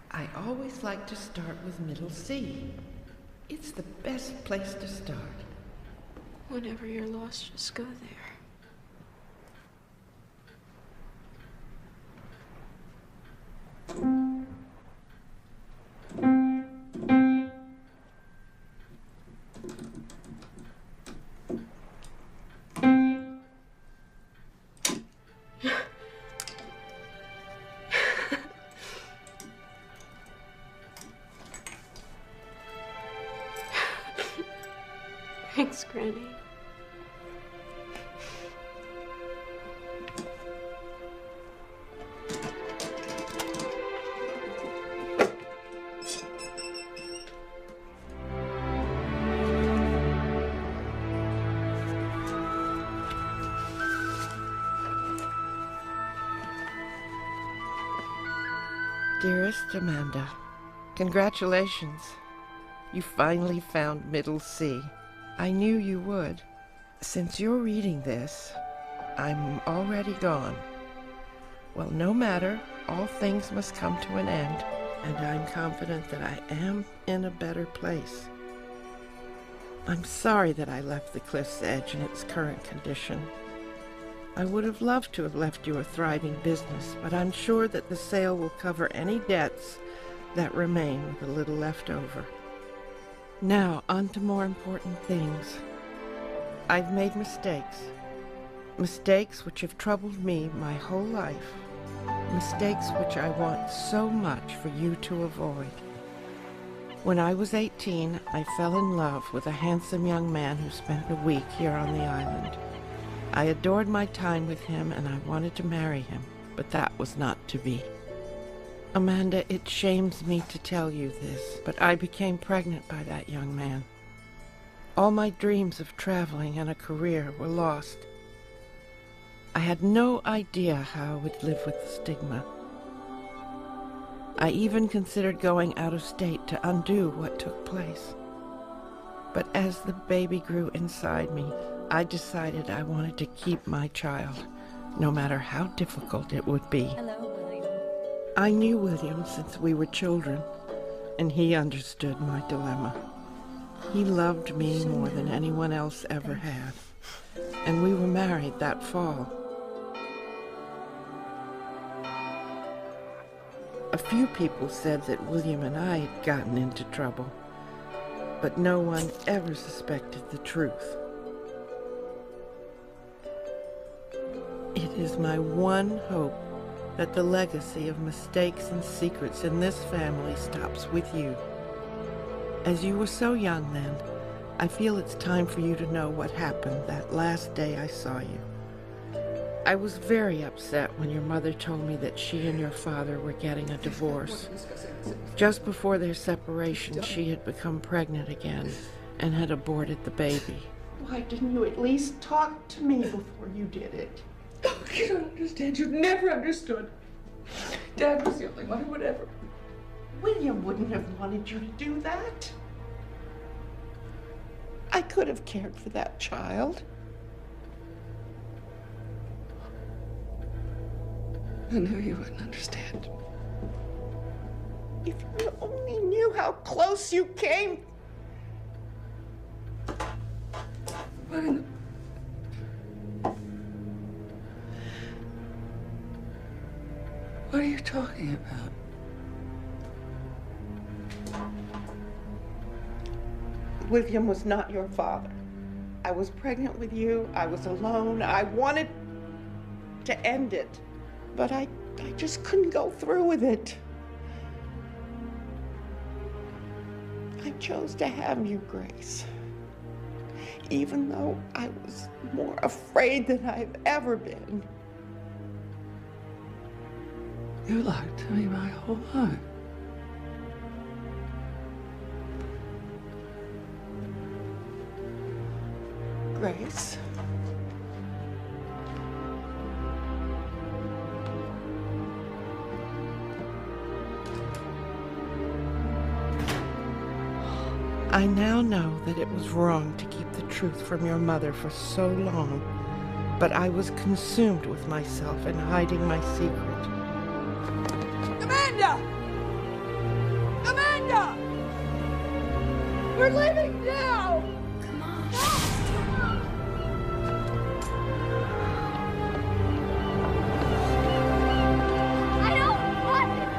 I always like to start with middle C. It's the best place to start. Whenever you're lost, just go there. Thanks, Granny. Dearest Amanda, congratulations. You finally found middle C. I knew you would. Since you're reading this, I'm already gone. Well, no matter, all things must come to an end, and I'm confident that I am in a better place. I'm sorry that I left the cliff's edge in its current condition. I would have loved to have left you a thriving business, but I'm sure that the sale will cover any debts that remain with a little left over. Now, on to more important things. I've made mistakes. Mistakes which have troubled me my whole life. Mistakes which I want so much for you to avoid. When I was 18, I fell in love with a handsome young man who spent a week here on the island. I adored my time with him and I wanted to marry him, but that was not to be. Amanda, it shames me to tell you this, but I became pregnant by that young man. All my dreams of traveling and a career were lost. I had no idea how I would live with the stigma. I even considered going out of state to undo what took place. But as the baby grew inside me, I decided I wanted to keep my child, no matter how difficult it would be. Hello, William. I knew William since we were children, and he understood my dilemma. He loved me more than anyone else ever had, and we were married that fall. A few people said that William and I had gotten into trouble, but no one ever suspected the truth. It is my one hope that the legacy of mistakes and secrets in this family stops with you. As you were so young then, I feel it's time for you to know what happened that last day I saw you. I was very upset when your mother told me that she and your father were getting a divorce. Just before their separation, she had become pregnant again and had aborted the baby. Why didn't you at least talk to me before you did it? Oh, you don't understand. You've never understood. Dad was the only one who would ever. William wouldn't have wanted you to do that. I could have cared for that child. I knew you wouldn't understand. If you only knew how close you came. What in the... What are you talking about? William was not your father. I was pregnant with you. I was alone. I wanted to end it, but I just couldn't go through with it. I chose to have you, Grace, even though I was more afraid than I've ever been. You lied to me my whole life. Grace. I now know that it was wrong to keep the truth from your mother for so long, but I was consumed with myself and hiding my secret. Amanda! Amanda! We're leaving now! Come on. I don't want to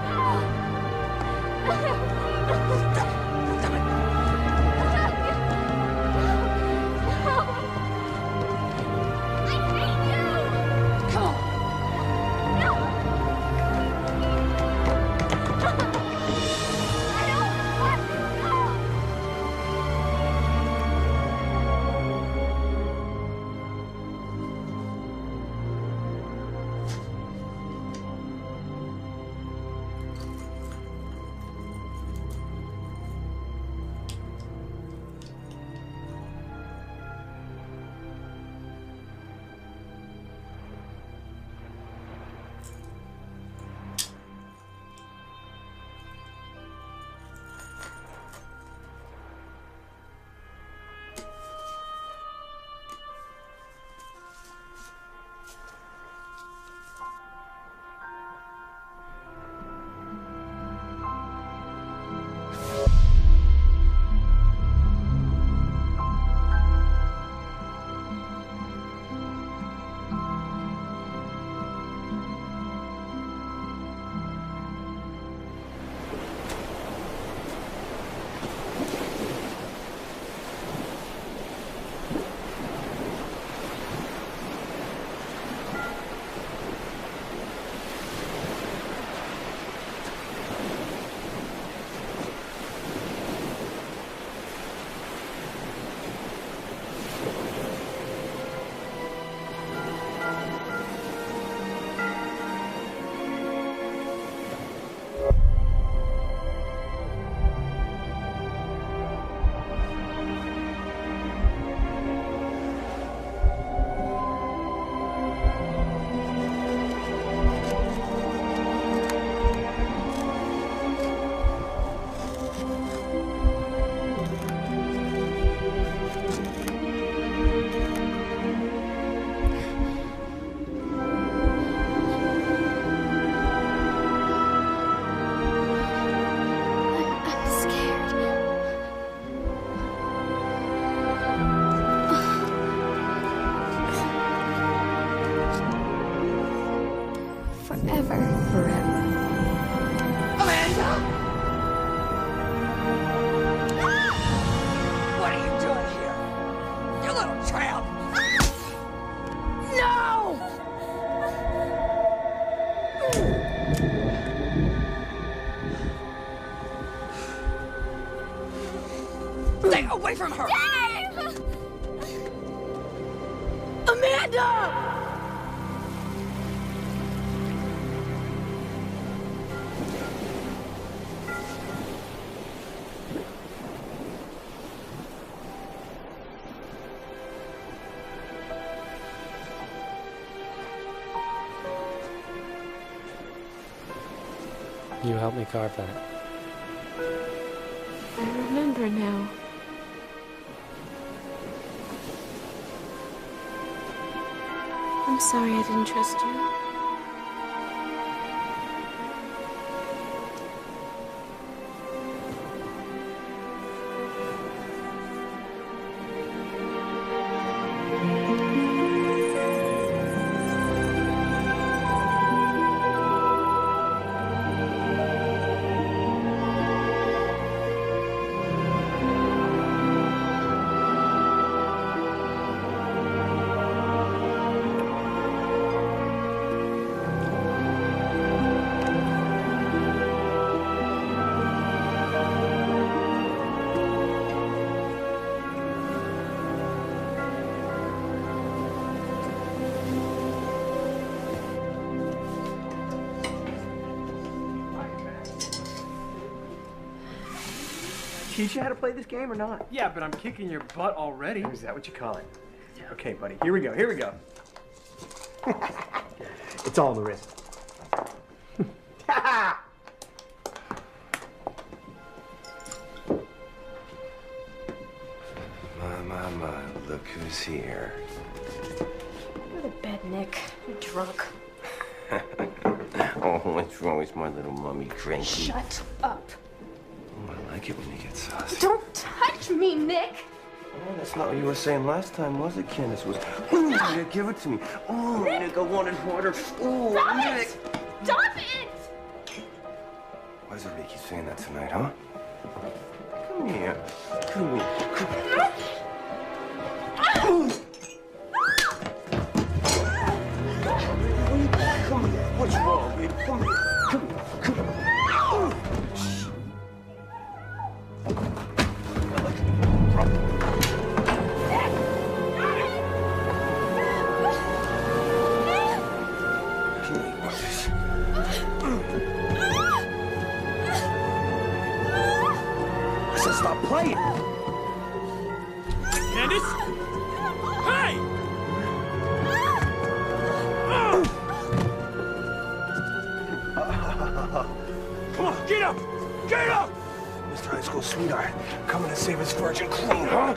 Stay away from her! Dave! Amanda! You helped me carve that. I remember now. I'm sorry I didn't trust you. teach you how to play this game or not? Yeah, but I'm kicking your butt already. Is that what you call it? Okay, buddy. Here we go. Here we go. It's all on the wrist. My, look who's here. Go to bed, Nick. You're drunk. Oh, what's wrong with my little mummy cranky? Shut up. Oh, I like it when you get saucy. Don't touch me, Nick. Oh, that's not what you were saying last time, was it, Candace? Was, oh, Nick, give it to me. Oh, Nick, I want it harder. Oh, Stop Nick. it! Stop it! Why does everybody keep saying that tonight, huh? Come here. Come here. Come here. Come here. What's wrong, baby? Come here. Come here. Come here. Stop playing! Candace? Hey! Come on, get up! Get up! Mr. High School sweetheart, coming to save his virgin queen, huh?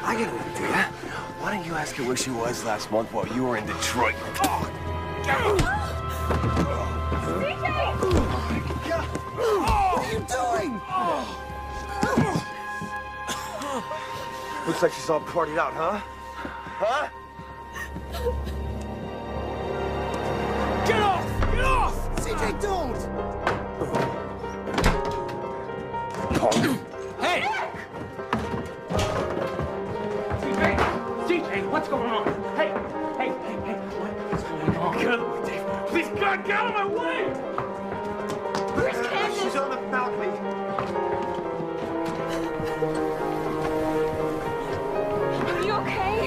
I got an idea. Why don't you ask her where she was last month while you were in Detroit? What are you doing? Looks like she's all partied out, huh? Huh? Get off! Get off! CJ, don't! Hey! CJ, what's going on? Hey, what's going on? Get out of my way, Dave. Please, God, get out of my way! Where's Candace? She's on the balcony. Are you okay?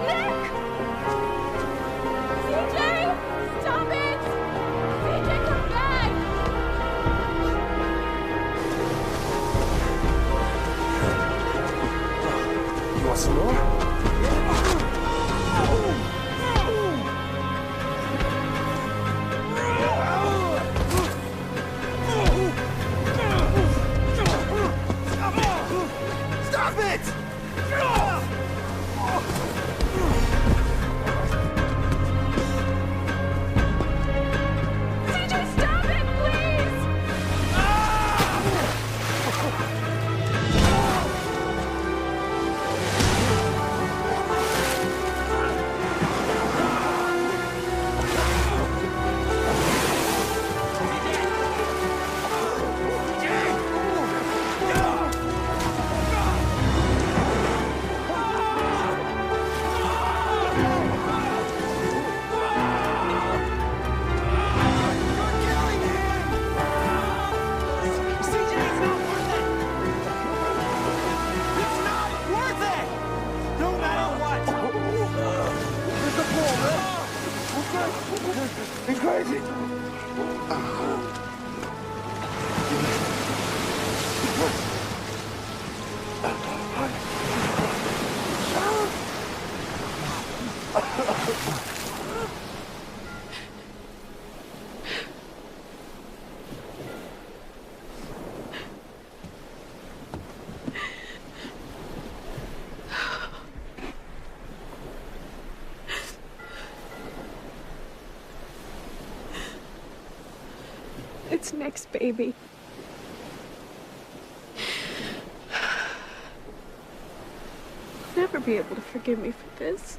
Nick! CJ! Stop it! CJ, come back! You want some more? Stop it! CJ, stop it, please! He's crazy. It's Nick's baby. You'll never be able to forgive me for this.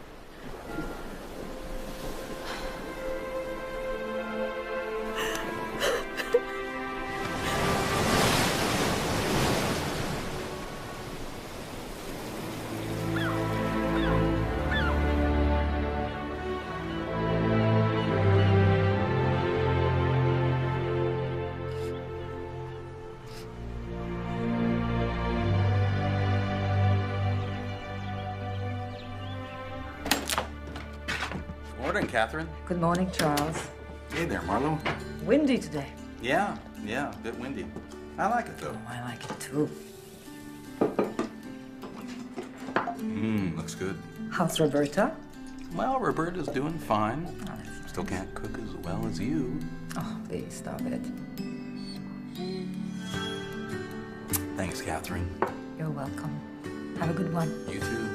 Morning, Catherine. Good morning, Charles. Hey there, Marlo. Windy today. Yeah, a bit windy. I like it, though. Oh, I like it, too. Looks good. How's Roberta? Well, Roberta's doing fine. Still can't cook as well as you. Oh, please, stop it. Thanks, Catherine. You're welcome. Have a good one. You too.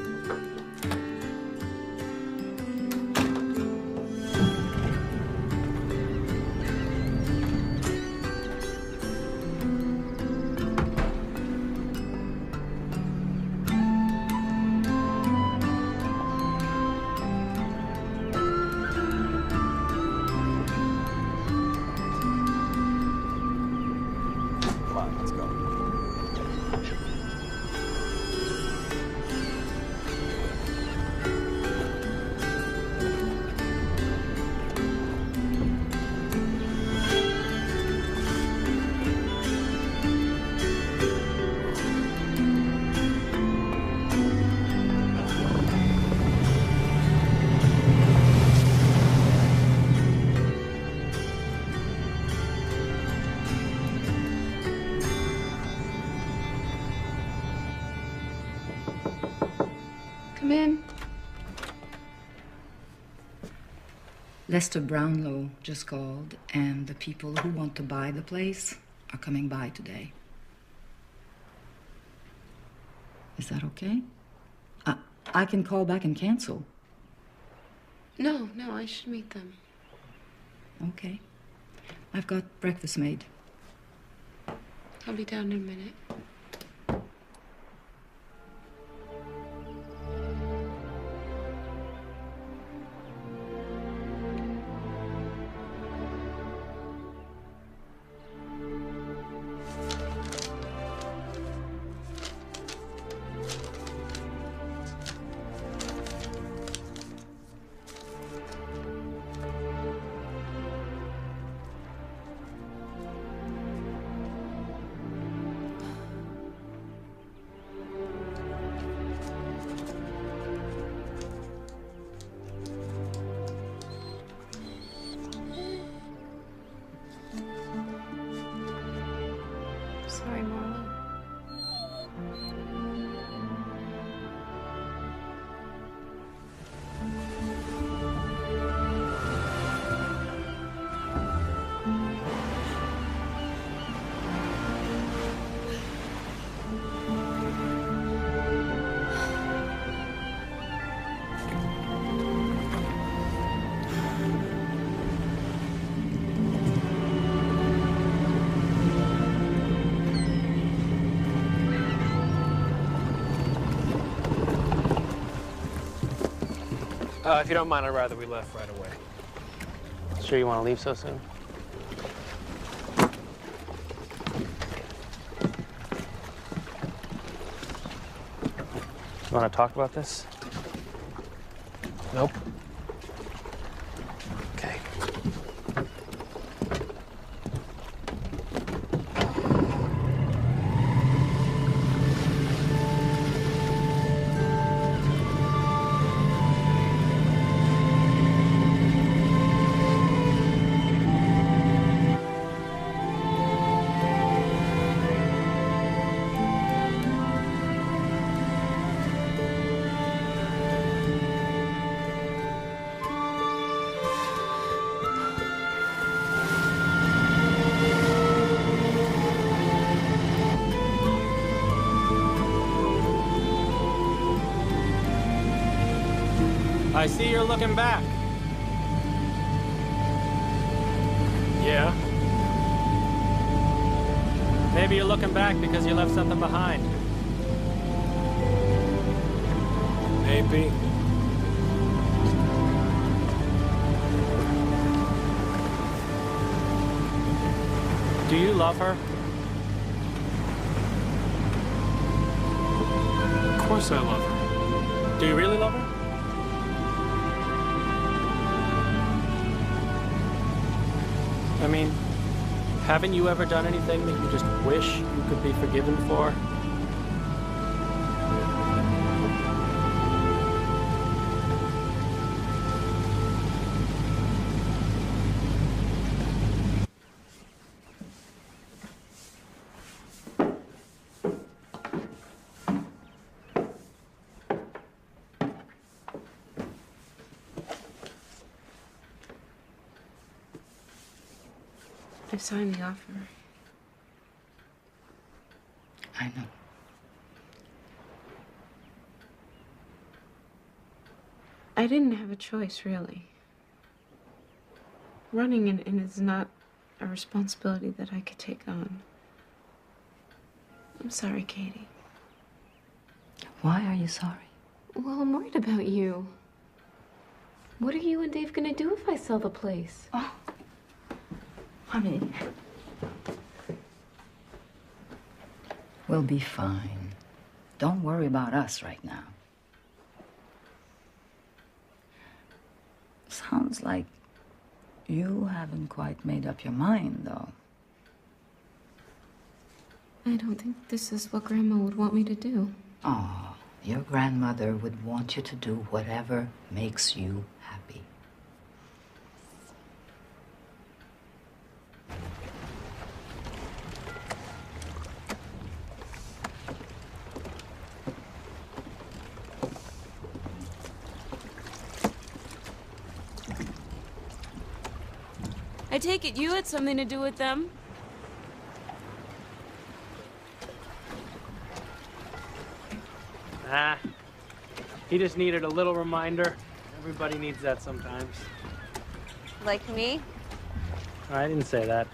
Come in. Lester Brownlow just called, and the people who want to buy the place are coming by today. Is that okay? I can call back and cancel. No, I should meet them. Okay. I've got breakfast made. I'll be down in a minute. Sorry, Marlo. If you don't mind, I'd rather we left right away. Sure you want to leave so soon? You want to talk about this? Nope. Okay. I see you're looking back. Yeah. Maybe you're looking back because you left something behind. Maybe. Do you love her? Of course I love her. Do you really love her? I mean, haven't you ever done anything that you just wish you could be forgiven for? I've signed the offer. I know. I didn't have a choice, really. Running an inn is not a responsibility that I could take on. I'm sorry, Katie. Why are you sorry? Well, I'm worried about you. What are you and Dave gonna do if I sell the place? Oh, honey. We'll be fine. Don't worry about us right now. Sounds like you haven't quite made up your mind, though. I don't think this is what Grandma would want me to do. Oh, your grandmother would want you to do whatever makes you happy. I take it you had something to do with them? Ah, he just needed a little reminder. Everybody needs that sometimes. Like me? I didn't say that.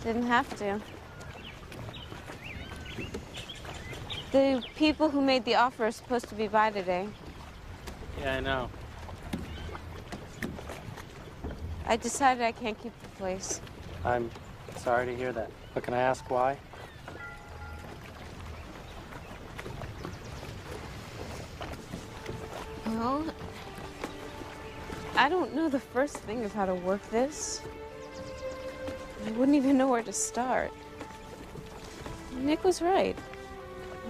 Didn't have to. The people who made the offer are supposed to be by today. Yeah, I know. I decided I can't keep the place. I'm sorry to hear that. But can I ask why? Well, I don't know the first thing of how to work this. I wouldn't even know where to start. Nick was right.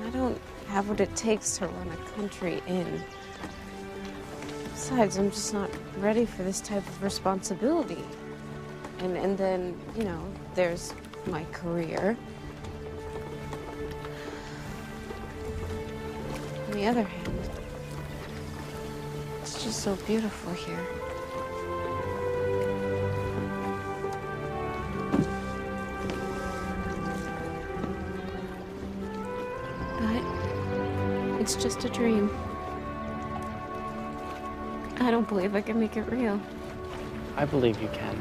I don't have what it takes to run a country inn. Besides, I'm just not ready for this type of responsibility. And then, you know, there's my career. On the other hand, it's just so beautiful here. But it's just a dream. I don't believe I can make it real. I believe you can.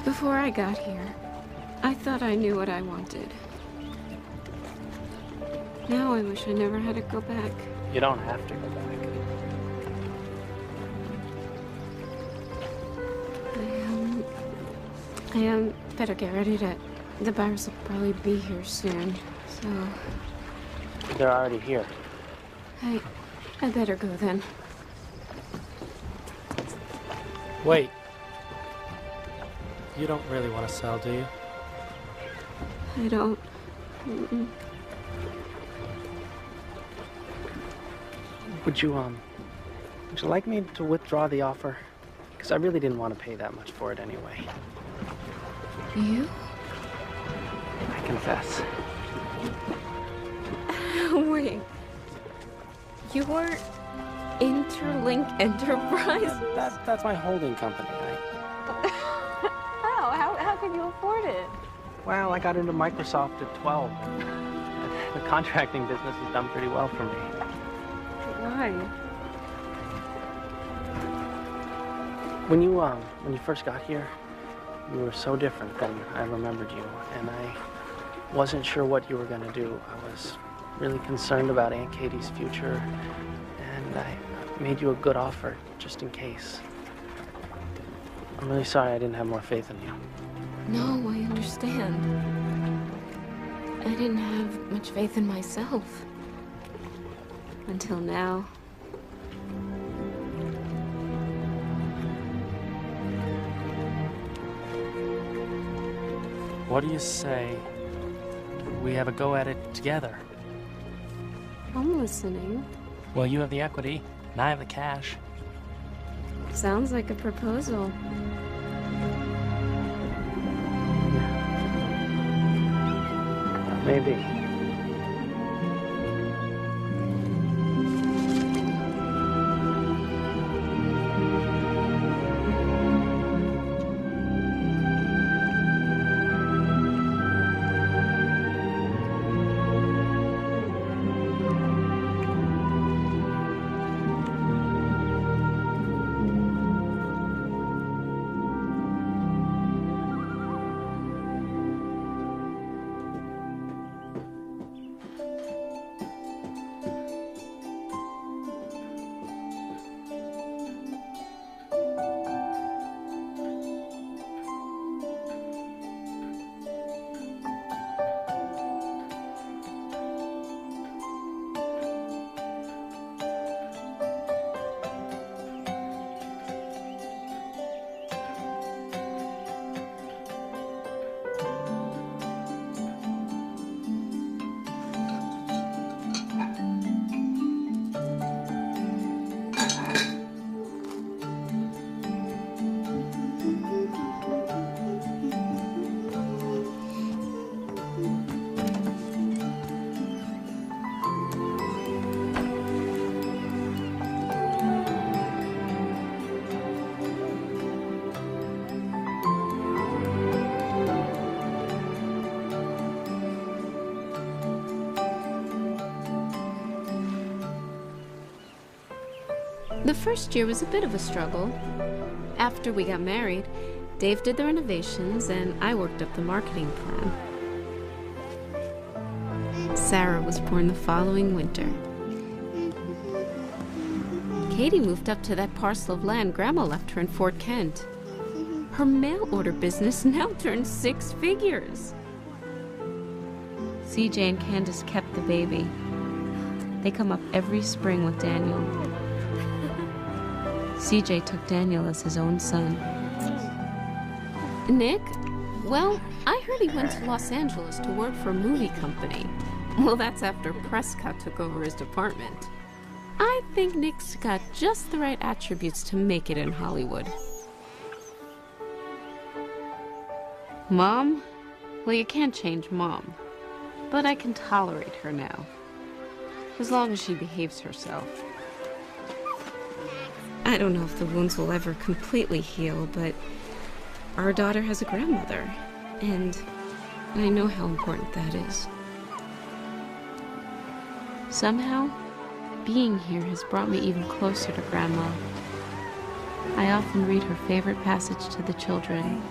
Before I got here, I thought I knew what I wanted. Now I wish I never had to go back. You don't have to go back. I better get ready to... The buyers will probably be here soon, so... They're already here. I better go then. Wait. You don't really want to sell, do you? I don't... Mm-mm. Would you like me to withdraw the offer? Because I really didn't want to pay that much for it anyway. You? I confess. Wait. You're Interlink Enterprise? That's my holding company. How can you afford it? Well, I got into Microsoft at 12. The contracting business has done pretty well for me. Why? When you first got here, you were so different than I remembered you, and I wasn't sure what you were going to do. I was really concerned about Aunt Katie's future, and I made you a good offer just in case. I'm really sorry I didn't have more faith in you. No, I understand. I didn't have much faith in myself. Until now. What do you say we have a go at it together? I'm listening. Well, you have the equity, and I have the cash. Sounds like a proposal. Maybe. The first year was a bit of a struggle. After we got married, Dave did the renovations and I worked up the marketing plan. Sarah was born the following winter. Katie moved up to that parcel of land Grandma left her in Fort Kent. Her mail order business now turned 6 figures. CJ and Candace kept the baby. They come up every spring with Daniel. CJ took Daniel as his own son. Nick? Well, I heard he went to Los Angeles to work for a movie company. Well, that's after Prescott took over his department. I think Nick's got just the right attributes to make it in Hollywood. Mom? Well, you can't change Mom. But I can tolerate her now. As long as she behaves herself. I don't know if the wounds will ever completely heal, but our daughter has a grandmother, and I know how important that is. Somehow, being here has brought me even closer to Grandma. I often read her favorite passage to the children.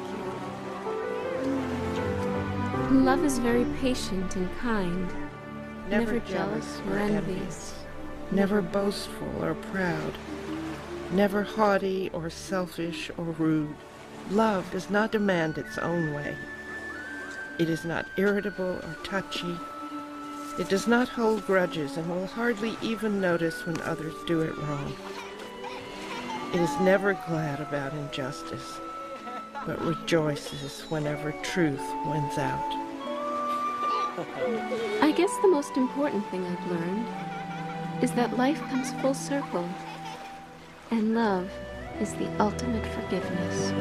Love is very patient and kind, never jealous or envious, never boastful or proud, never haughty or selfish or rude. Love does not demand its own way. It is not irritable or touchy. It does not hold grudges and will hardly even notice when others do it wrong. It is never glad about injustice, but rejoices whenever truth wins out. I guess the most important thing I've learned is that life comes full circle, and love is the ultimate forgiveness.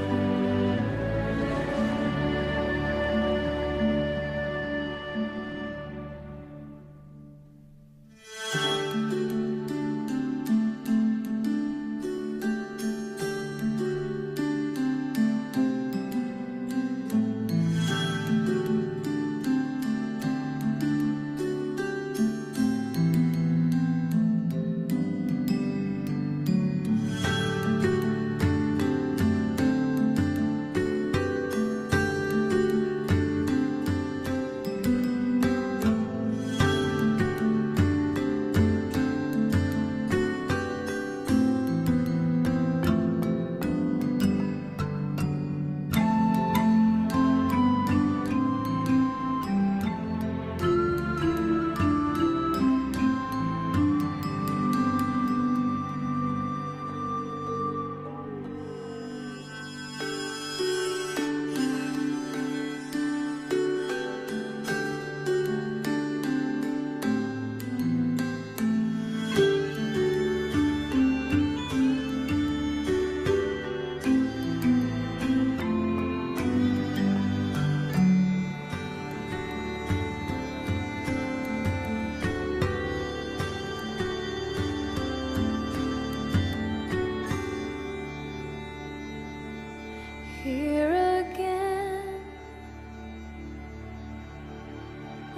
Here again,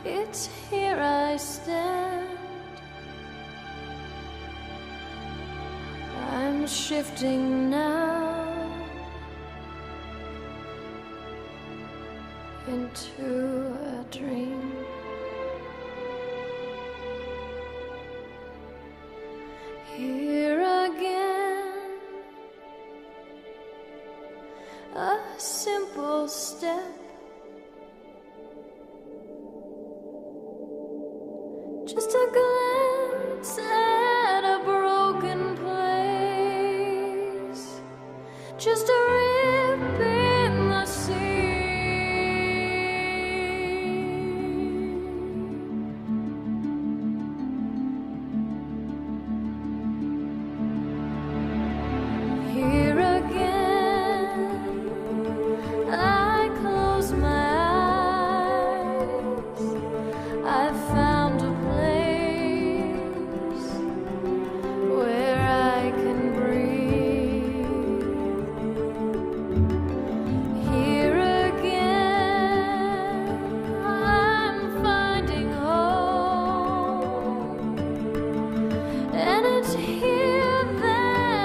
it's here I stand. I'm shifting now into a dream. Here again, a simple step, just a glance at a broken place, just a rip in the sea. Here again, I close my eyes. I found a place where I can breathe. Here again, I'm finding home, and it's here that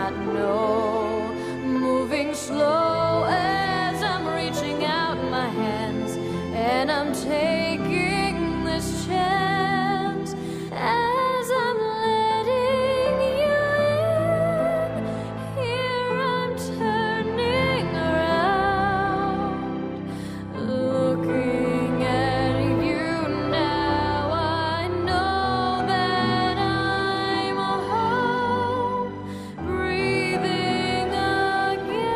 not know. Moving slow as I'm reaching out my hands, and I'm taking this chance as I'm letting you in. Here I'm turning around, looking at you now. I know that I'm home, breathing again.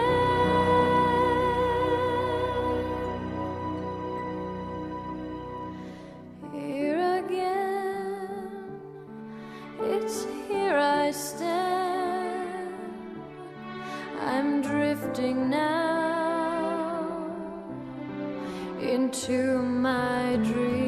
Here again, it's here I stand. I'm drifting now into my dream.